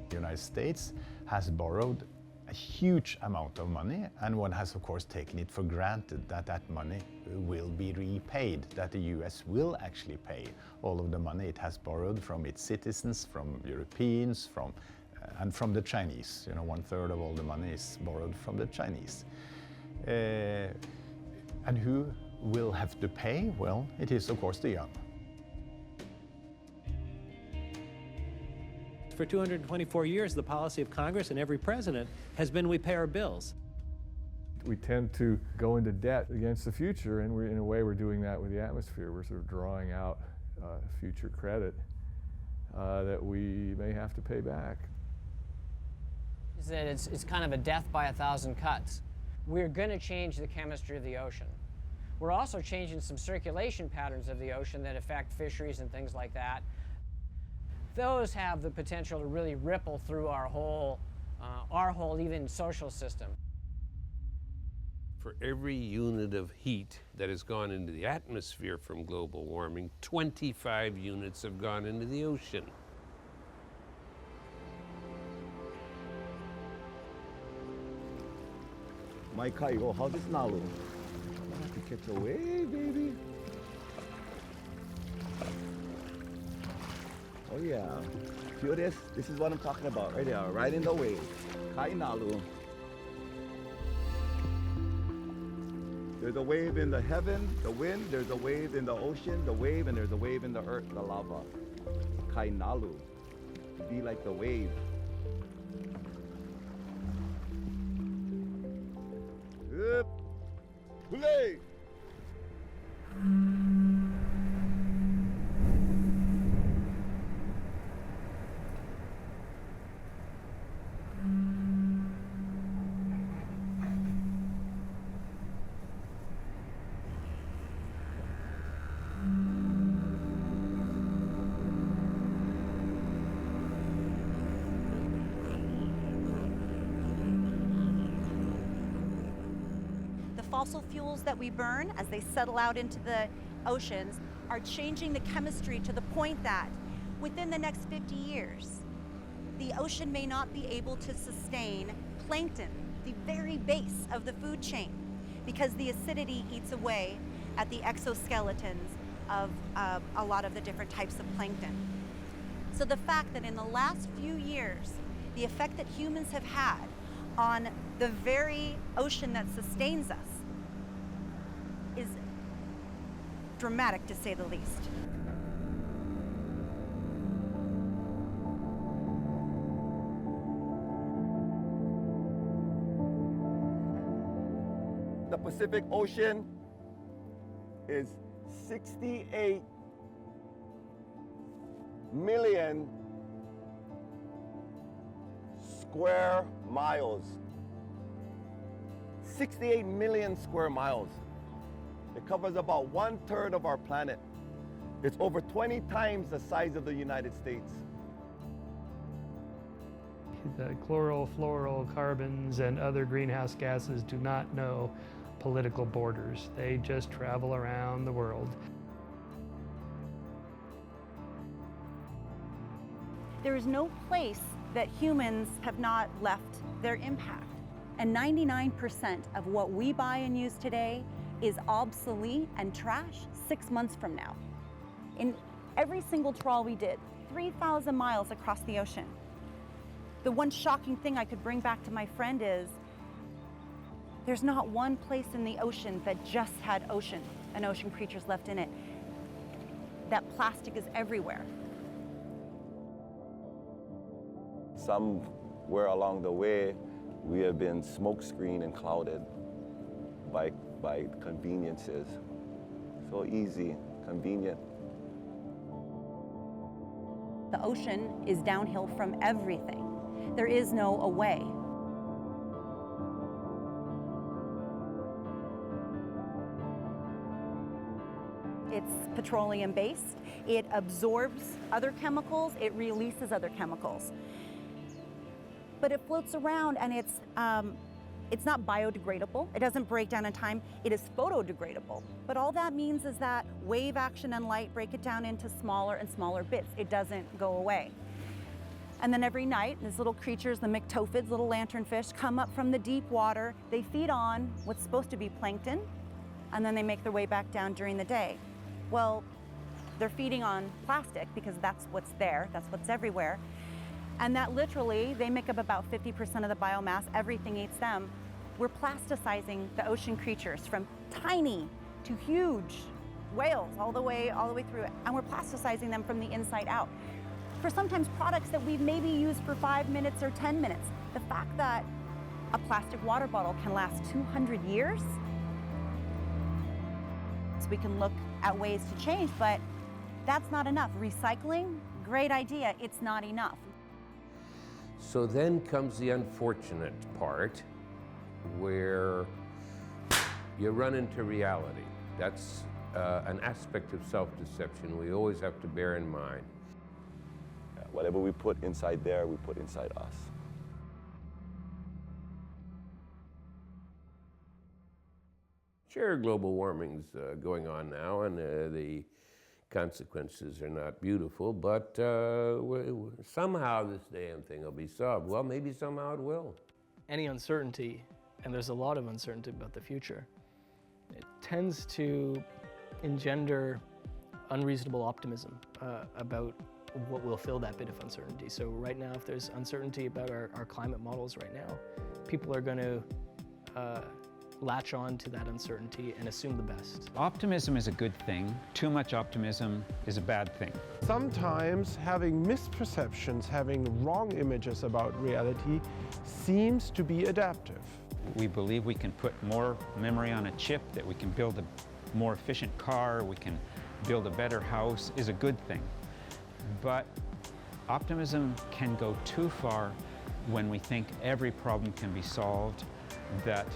The United States has borrowed a huge amount of money, and one has of course taken it for granted that that money will be repaid, that the US will actually pay all of the money it has borrowed from its citizens, from Europeans, and from the Chinese. You know, 1/3 of all the money is borrowed from the Chinese. And who will have to pay? Well, it is of course the young. For 224 years, the policy of Congress and every president has been we pay our bills. We tend to go into debt against the future, and in a way we're doing that with the atmosphere. We're sort of drawing out future credit that we may have to pay back. Is that it's kind of a death by 1,000 cuts. We're going to change the chemistry of the ocean. We're also changing some circulation patterns of the ocean that affect fisheries and things like that. Those have the potential to really ripple through our whole even social system. For every unit of heat that has gone into the atmosphere from global warming, 25 units have gone into the ocean. Mike, you how's this now? You have to catch a wave, baby. Oh yeah. Feel this? This is what I'm talking about right there, right in the wave. Kainalu. There's a wave in the heaven, the wind, there's a wave in the ocean, the wave, and there's a wave in the earth, the lava. Kainalu. Be like the wave. Yep. Hooray! Fossil fuels that we burn as they settle out into the oceans are changing the chemistry to the point that within the next 50 years, the ocean may not be able to sustain plankton, the very base of the food chain, because the acidity eats away at the exoskeletons of a lot of the different types of plankton. So the fact that in the last few years, the effect that humans have had on the very ocean that sustains us is dramatic, to say the least. The Pacific Ocean is 68 million square miles. 68 million square miles. It covers about 1/3 of our planet. It's over 20 times the size of the United States. The chlorofluorocarbons and other greenhouse gases do not know political borders. They just travel around the world. There is no place that humans have not left their impact. And 99% of what we buy and use today is obsolete and trash 6 months from now. In every single trawl we did, 3,000 miles across the ocean. The one shocking thing I could bring back to my friend is there's not one place in the ocean that just had ocean and ocean creatures left in it. That plastic is everywhere. Somewhere along the way, we have been smokescreened and clouded by conveniences. So easy, convenient. The ocean is downhill from everything. There is no away. It's petroleum-based. It absorbs other chemicals. It releases other chemicals. But it floats around, and it's not biodegradable. It doesn't break down in time. It is photodegradable. But all that means is that wave action and light break it down into smaller and smaller bits. It doesn't go away. And then every night, these little creatures, the myctophids, little lanternfish, come up from the deep water. They feed on what's supposed to be plankton, and then they make their way back down during the day. Well, they're feeding on plastic because that's what's there, that's what's everywhere. And that literally, they make up about 50% of the biomass. Everything eats them. We're plasticizing the ocean creatures from tiny to huge whales all the way through it. And we're plasticizing them from the inside out. For sometimes products that we've maybe used for 5 minutes or 10 minutes. The fact that a plastic water bottle can last 200 years, so we can look at ways to change, but that's not enough. Recycling, great idea, it's not enough. So then comes the unfortunate part where you run into reality. That's an aspect of self-deception we always have to bear in mind. Whatever we put inside there, we put inside us. Sure, global warming's going on now, and the consequences are not beautiful, but somehow this damn thing will be solved. Well, maybe somehow it will. Any uncertainty, and there's a lot of uncertainty about the future, it tends to engender unreasonable optimism about what will fill that bit of uncertainty. So right now, if there's uncertainty about our climate models right now, people are going to latch on to that uncertainty and assume the best. Optimism is a good thing. Too much optimism is a bad thing. Sometimes having misperceptions, having wrong images about reality seems to be adaptive. We believe we can put more memory on a chip, that we can build a more efficient car, we can build a better house, is a good thing. But optimism can go too far when we think every problem can be solved, that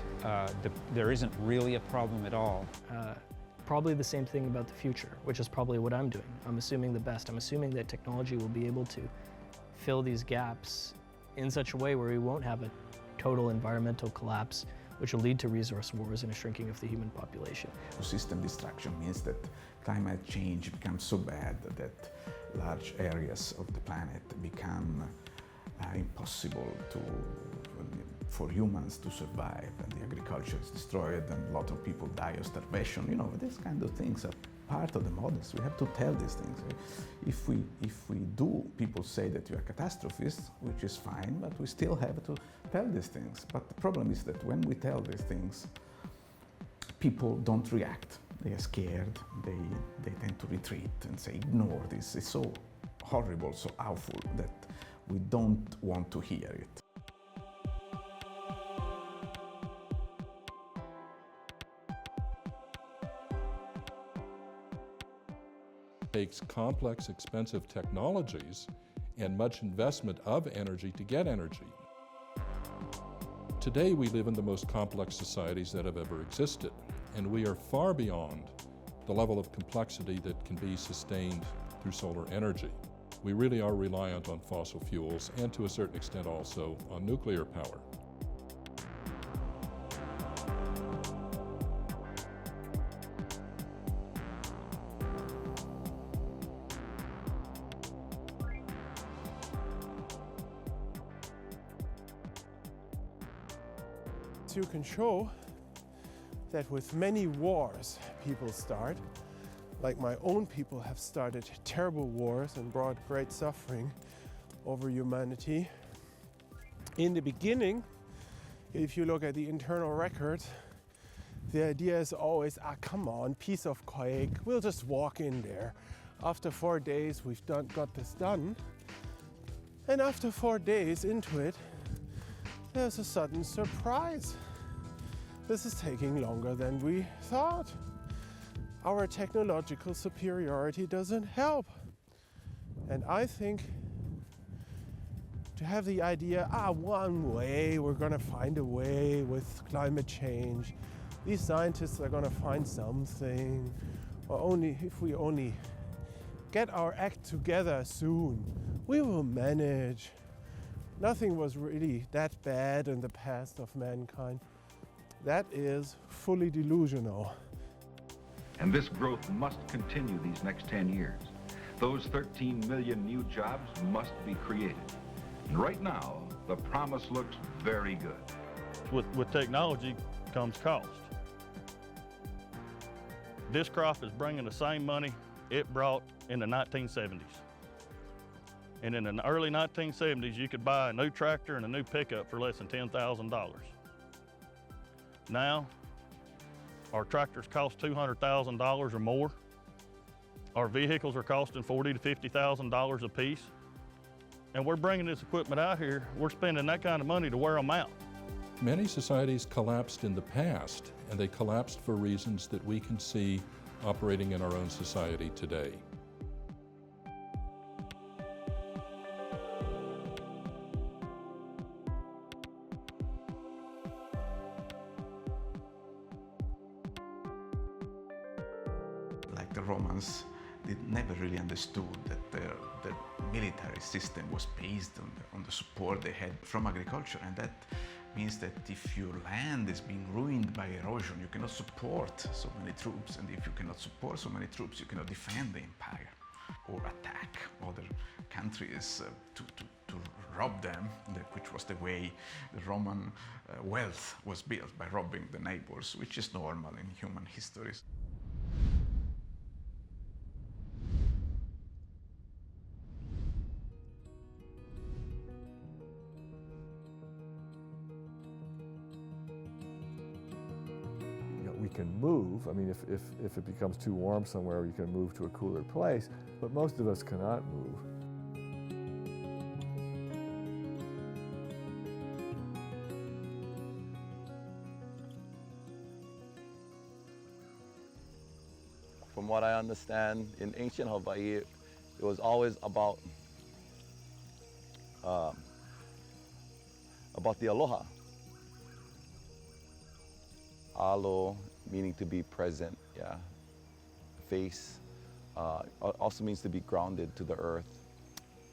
there isn't really a problem at all. Probably the same thing about the future, which is probably what I'm doing. I'm assuming the best. I'm assuming that technology will be able to fill these gaps in such a way where we won't have a total environmental collapse, which will lead to resource wars and a shrinking of the human population. System destruction means that climate change becomes so bad that large areas of the planet become impossible for humans to survive, and the agriculture is destroyed and a lot of people die of starvation. You know, these kind of things are part of the models. We have to tell these things. If we do, people say that you are catastrophist, which is fine, but we still have to tell these things. But the problem is that when we tell these things, people don't react. They are scared, they tend to retreat and say, ignore this. It's so horrible, so awful that we don't want to hear it. takes complex, expensive technologies and much investment of energy to get energy. Today we live in the most complex societies that have ever existed, and we are far beyond the level of complexity that can be sustained through solar energy. We really are reliant on fossil fuels and to a certain extent also on nuclear power. You can show that with many wars people start, like my own people have started terrible wars and brought great suffering over humanity. In the beginning, if you look at the internal records, the idea is always, come on, piece of cake, we'll just walk in there. After 4 days, we've got this done. And after 4 days into it, there's a sudden surprise. This is taking longer than we thought. Our technological superiority doesn't help. And I think to have the idea, one way, we're gonna find a way with climate change. These scientists are gonna find something, or if we only get our act together soon, we will manage. Nothing was really that bad in the past of mankind. That is fully delusional. And this growth must continue these next 10 years. Those 13 million new jobs must be created. And right now, the promise looks very good. With technology comes cost. This crop is bringing the same money it brought in the 1970s. And in the early 1970s, you could buy a new tractor and a new pickup for less than $10,000. Now, our tractors cost $200,000 or more. Our vehicles are costing $40,000 to $50,000 a piece. And we're bringing this equipment out here, we're spending that kind of money to wear them out. Many societies collapsed in the past, and they collapsed for reasons that we can see operating in our own society today. Like the Romans, they never really understood that the military system was based on the support they had from agriculture, and that means that if your land is being ruined by erosion, you cannot support so many troops, and if you cannot support so many troops, you cannot defend the empire or attack other countries to rob them, which was the way the Roman wealth was built, by robbing the neighbors, which is normal in human histories. We can move. I mean, if it becomes too warm somewhere, you can move to a cooler place, but most of us cannot move. From what I understand, in ancient Hawaii, it was always about the aloha. Alo meaning to be present, yeah. Face also means to be grounded to the earth,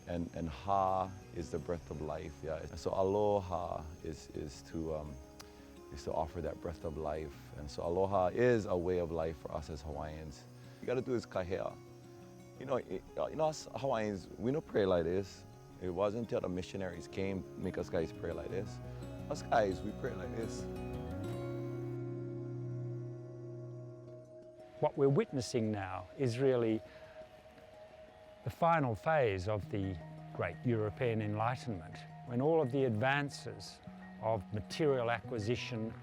and ha is the breath of life, yeah. So aloha is to offer that breath of life, and so aloha is a way of life for us as Hawaiians. You got to do is kahea. You know, us Hawaiians, we don't pray like this. It wasn't until the missionaries came to make us guys pray like this. Us guys, we pray like this. What we're witnessing now is really the final phase of the great European Enlightenment, when all of the advances of material acquisition,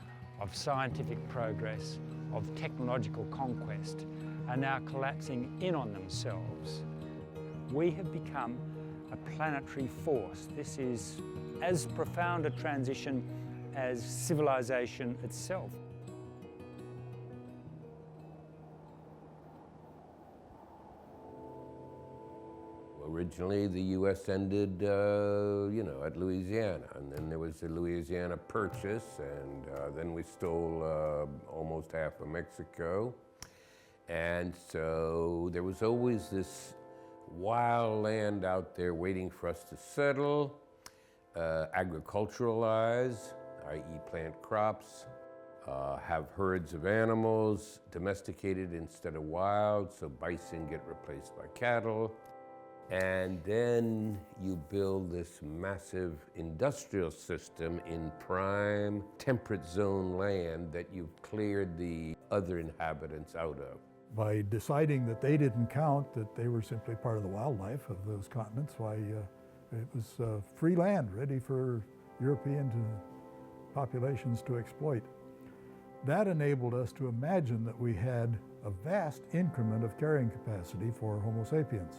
of scientific progress, of technological conquest are now collapsing in on themselves. We have become a planetary force. This is as profound a transition as civilization itself. Originally, the U.S. ended, at Louisiana, and then there was the Louisiana Purchase, and then we stole almost half of Mexico. And so there was always this wild land out there waiting for us to settle, agriculturalize, i.e. plant crops, have herds of animals, domesticated instead of wild, so bison get replaced by cattle. And then you build this massive industrial system in prime temperate zone land that you've cleared the other inhabitants out of. By deciding that they didn't count, that they were simply part of the wildlife of those continents, why it was free land ready for European populations to exploit. That enabled us to imagine that we had a vast increment of carrying capacity for Homo sapiens.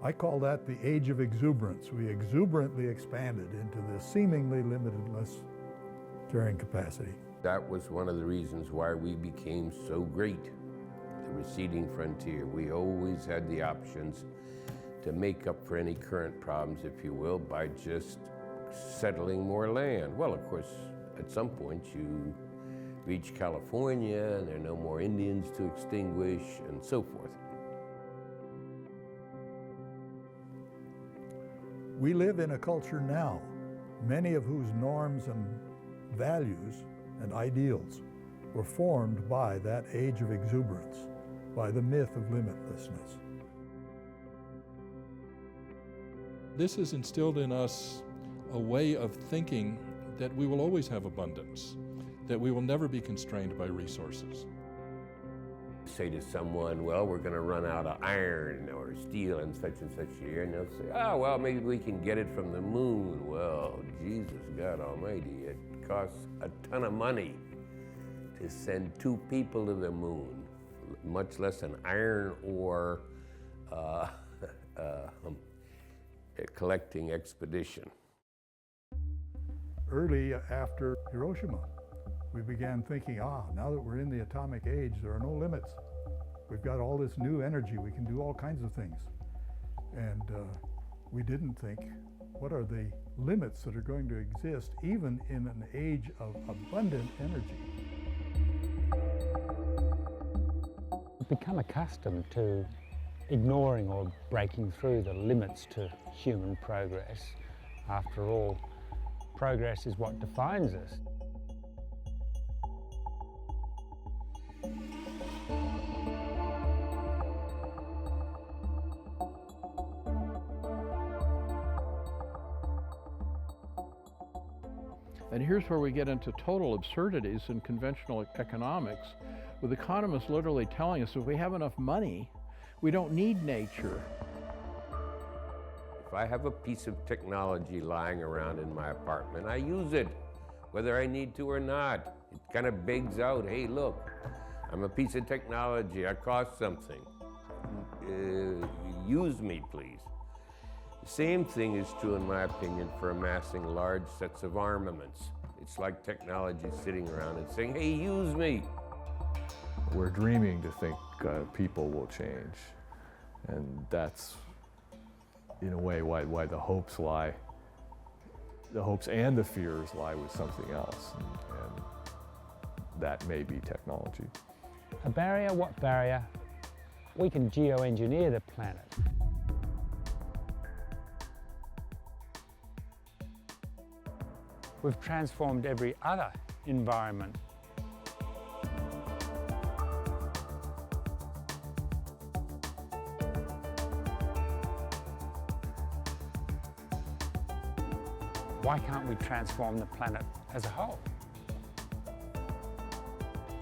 I call that the age of exuberance. We exuberantly expanded into this seemingly limitless carrying capacity. That was one of the reasons why we became so great. The receding frontier. We always had the options to make up for any current problems, if you will, by just settling more land. Well, of course, at some point you reach California and there are no more Indians to extinguish and so forth. We live in a culture now, many of whose norms and values and ideals were formed by that age of exuberance, by the myth of limitlessness. This has instilled in us a way of thinking that we will always have abundance, that we will never be constrained by resources. Say to someone, well, we're going to run out of iron or steel in such and such a year, and they'll say, oh, well, maybe we can get it from the moon. Well, Jesus, God Almighty, it costs a ton of money to send 2 people to the moon, much less an iron ore collecting expedition. Early after Hiroshima, we began thinking, now that we're in the atomic age, there are no limits. We've got all this new energy, we can do all kinds of things. And we didn't think, what are the limits that are going to exist even in an age of abundant energy? We've become accustomed to ignoring or breaking through the limits to human progress. After all, progress is what defines us. And here's where we get into total absurdities in conventional economics, with economists literally telling us if we have enough money, we don't need nature. If I have a piece of technology lying around in my apartment, I use it, whether I need to or not. It kind of begs out, hey, look, I'm a piece of technology, I cost something. Use me, please. The same thing is true, in my opinion, for amassing large sets of armaments. It's like technology sitting around and saying, hey, use me. We're dreaming to think people will change. And that's, in a way, why the hopes lie. The hopes and the fears lie with something else. And that may be technology. A barrier? What barrier? We can geoengineer the planet. We've transformed every other environment. Why can't we transform the planet as a whole?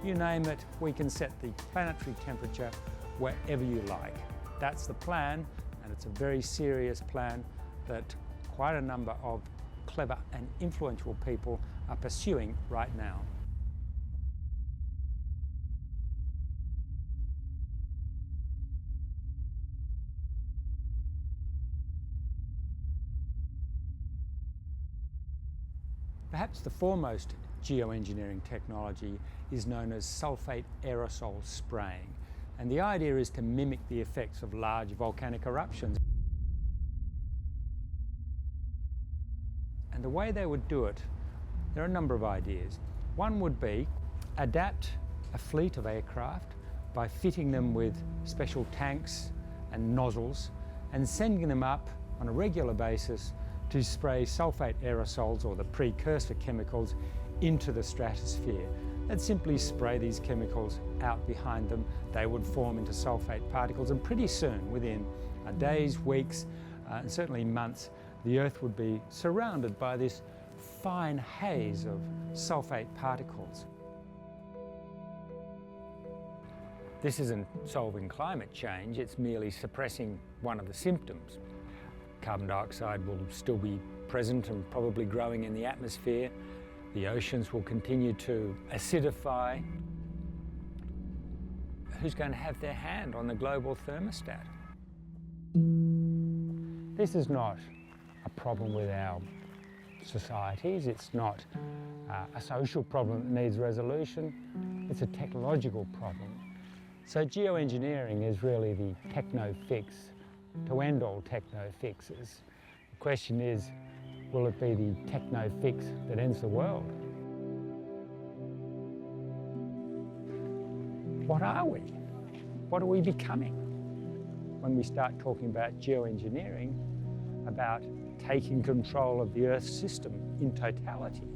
You name it, we can set the planetary temperature wherever you like. That's the plan, and it's a very serious plan that quite a number of clever and influential people are pursuing right now. Perhaps the foremost geoengineering technology is known as sulfate aerosol spraying. And the idea is to mimic the effects of large volcanic eruptions. And the way they would do it, there are a number of ideas. One would be adapt a fleet of aircraft by fitting them with special tanks and nozzles and sending them up on a regular basis to spray sulfate aerosols, or the precursor chemicals, into the stratosphere. They'd simply spray these chemicals out behind them. They would form into sulfate particles, and pretty soon, within days, weeks, and certainly months, the Earth would be surrounded by this fine haze of sulfate particles. This isn't solving climate change, it's merely suppressing one of the symptoms. Carbon dioxide will still be present and probably growing in the atmosphere. The oceans will continue to acidify. Who's going to have their hand on the global thermostat? This is not a problem with our societies. It's not a social problem that needs resolution. It's a technological problem. So geoengineering is really the techno-fix to end all techno-fixes. The question is, will it be the techno-fix that ends the world? What are we? What are we becoming? When we start talking about geoengineering, about taking control of the Earth system in totality,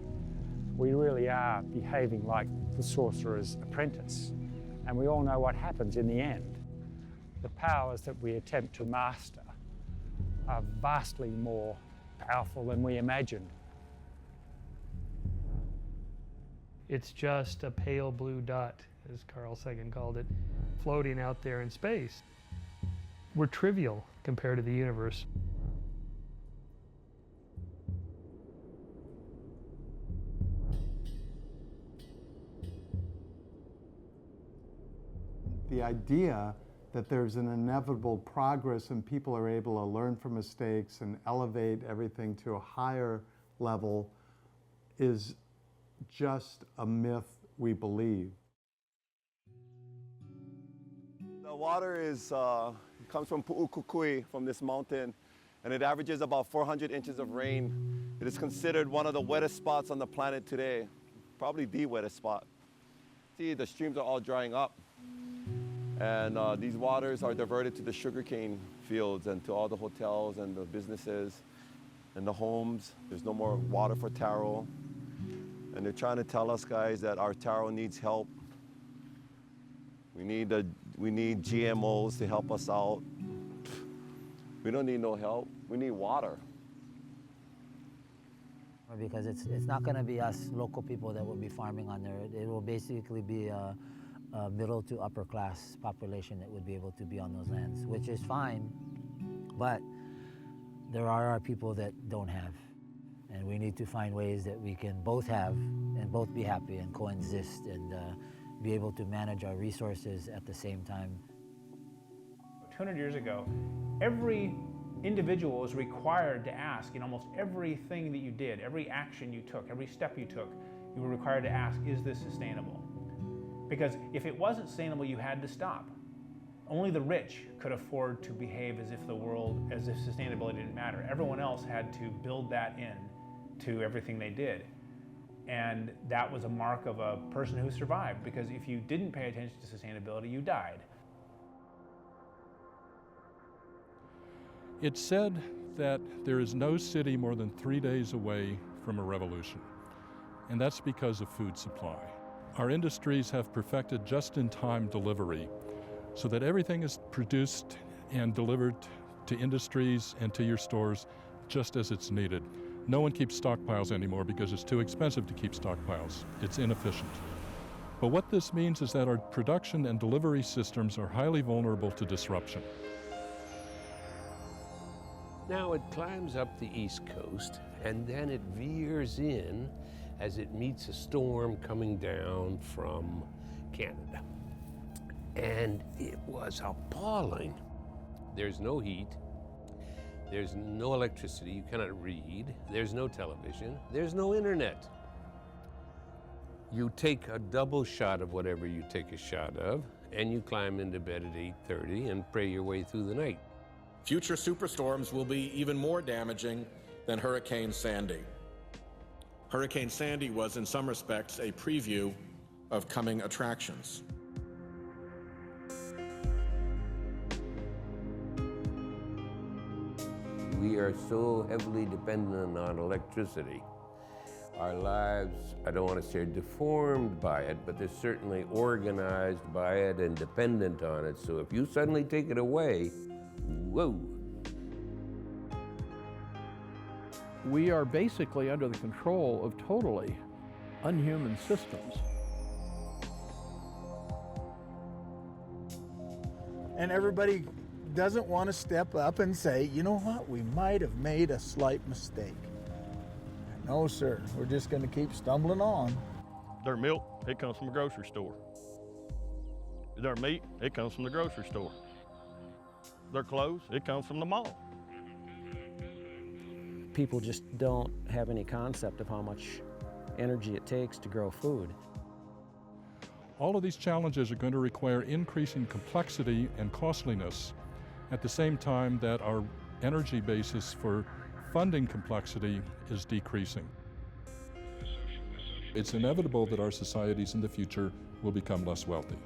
we really are behaving like the sorcerer's apprentice. And we all know what happens in the end. The powers that we attempt to master are vastly more powerful than we imagined. It's just a pale blue dot, as Carl Sagan called it, floating out there in space. We're trivial compared to the universe. The idea that there's an inevitable progress and people are able to learn from mistakes and elevate everything to a higher level is just a myth we believe. The water comes from Pu'ukukui, from this mountain, and it averages about 400 inches of rain. It is considered one of the wettest spots on the planet today, probably the wettest spot. See, the streams are all drying up. And these waters are diverted to the sugarcane fields and to all the hotels and the businesses and the homes. There's no more water for taro. And they're trying to tell us, guys, that our taro needs help. We need GMOs to help us out. We don't need no help. We need water. Because it's not going to be us local people that will be farming on there. It will basically be a middle to upper class population that would be able to be on those lands, which is fine, but there are people that don't have. And we need to find ways that we can both have and both be happy and coexist and be able to manage our resources at the same time. 200 years ago, every individual was required to ask in almost everything that you did, every action you took, every step you took, you were required to ask, is this sustainable? Because if it wasn't sustainable, you had to stop. Only the rich could afford to behave as if sustainability didn't matter. Everyone else had to build that in to everything they did. And that was a mark of a person who survived, because if you didn't pay attention to sustainability, you died. It's said that there is no city more than 3 days away from a revolution, and that's because of food supply. Our industries have perfected just-in-time delivery so that everything is produced and delivered to industries and to your stores just as it's needed. No one keeps stockpiles anymore because it's too expensive to keep stockpiles. It's inefficient. But what this means is that our production and delivery systems are highly vulnerable to disruption. Now it climbs up the East Coast and then it veers in as it meets a storm coming down from Canada. And it was appalling. There's no heat. There's no electricity, you cannot read, there's no television, there's no internet. You take a double shot of whatever you take a shot of, and you climb into bed at 8:30 and pray your way through the night. Future superstorms will be even more damaging than Hurricane Sandy. Hurricane Sandy was, in some respects, a preview of coming attractions. We are so heavily dependent on electricity. Our lives, I don't want to say are deformed by it, but they're certainly organized by it and dependent on it. So if you suddenly take it away, whoa. We are basically under the control of totally unhuman systems. And everybody doesn't want to step up and say, you know what, we might have made a slight mistake. No, sir, we're just going to keep stumbling on. Their milk, it comes from the grocery store. Their meat, it comes from the grocery store. Their clothes, it comes from the mall. People just don't have any concept of how much energy it takes to grow food. All of these challenges are going to require increasing complexity and costliness at the same time that our energy basis for funding complexity is decreasing. It's inevitable that our societies in the future will become less wealthy.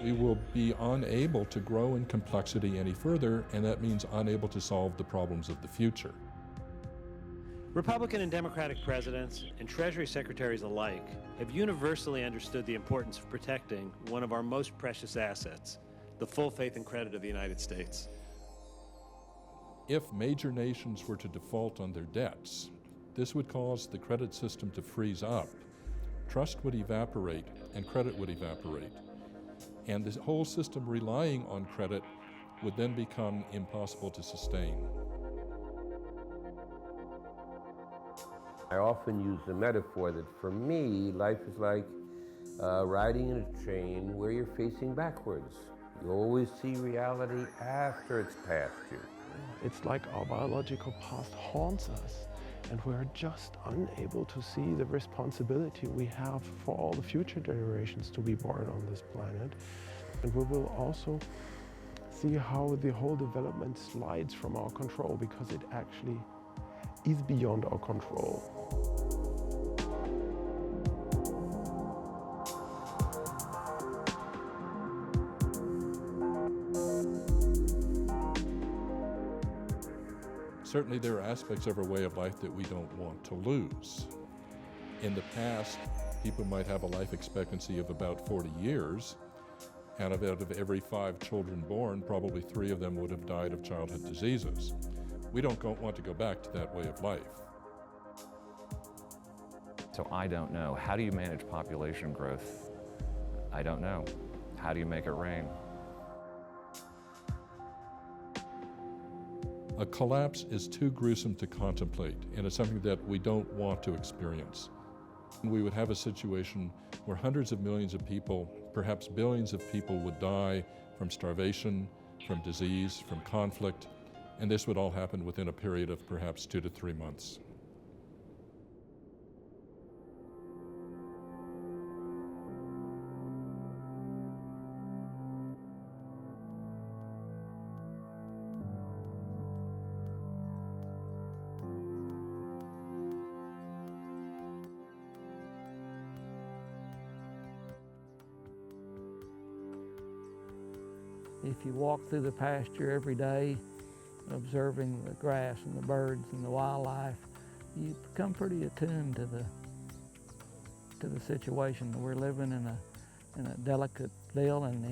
We will be unable to grow in complexity any further, and that means unable to solve the problems of the future. Republican and Democratic presidents and Treasury secretaries alike have universally understood the importance of protecting one of our most precious assets, the full faith and credit of the United States. If major nations were to default on their debts, this would cause the credit system to freeze up. Trust would evaporate and credit would evaporate. And the whole system relying on credit would then become impossible to sustain. I often use the metaphor that for me, life is like riding in a train where you're facing backwards. You always see reality after it's past you. It's like our biological past haunts us, and we're just unable to see the responsibility we have for all the future generations to be born on this planet. And we will also see how the whole development slides from our control, because it actually is beyond our control. Certainly there are aspects of our way of life that we don't want to lose. In the past, people might have a life expectancy of about 40 years, and out of every 5 children born, probably 3 of them would have died of childhood diseases. We don't want to go back to that way of life. So I don't know. How do you manage population growth? I don't know. How do you make it rain? A collapse is too gruesome to contemplate, and it's something that we don't want to experience. We would have a situation where hundreds of millions of people, perhaps billions of people, would die from starvation, from disease, from conflict, and this would all happen within a period of perhaps 2 to 3 months. If you walk through the pasture every day, observing the grass and the birds and the wildlife, you become pretty attuned to the situation. We're living in a delicate deal, and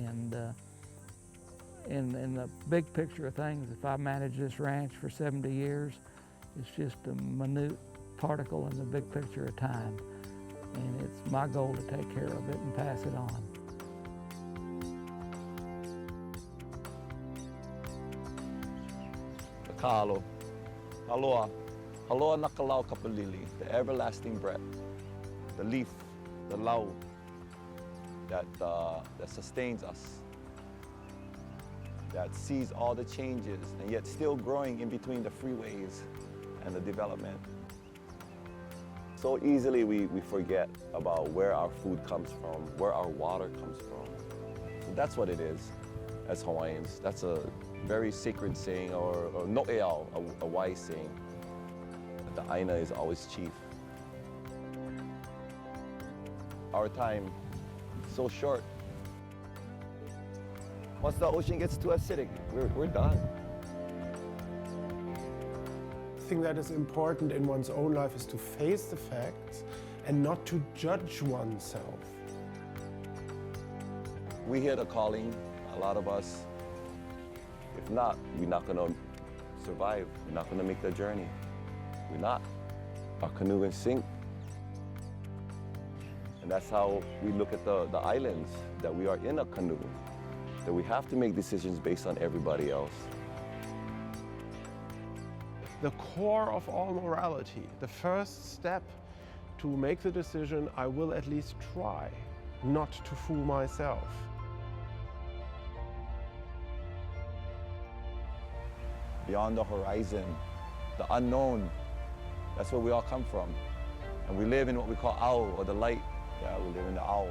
in the big picture of things, if I manage this ranch for 70 years, it's just a minute particle in the big picture of time. And it's my goal to take care of it and pass it on. Kalo, haloa, haloa nakalau kapalili, the everlasting breath, the leaf, the lau that sustains us. that sees all the changes and yet still growing in between the freeways and the development. So easily we forget about where our food comes from, where our water comes from. So that's what it is as Hawaiians. That's a very sacred saying, or no'eau, a wise saying, that the aina is always chief. Our time is so short. Once the ocean gets too acidic, we're done. The thing that is important in one's own life is to face the facts and not to judge oneself. We hear the calling, a lot of us. If not, we're not gonna survive. We're not gonna make the journey. We're not. Our canoe will sink. And that's how we look at the islands, that we are in a canoe, that we have to make decisions based on everybody else. The core of all morality, the first step to make the decision, I will at least try not to fool myself. Beyond the horizon, the unknown, that's where we all come from. And we live in what we call ao, or the light. Yeah, we live in the ao.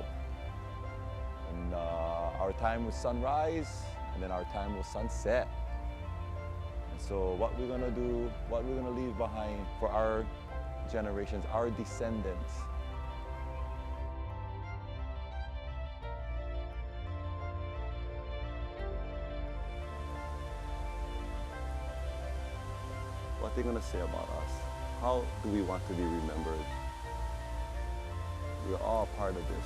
And our time will sunrise, and then our time will sunset. And so what we're gonna do, what we're gonna leave behind for our generations, our descendants. What they're gonna say about us? How do we want to be remembered? We're all part of this.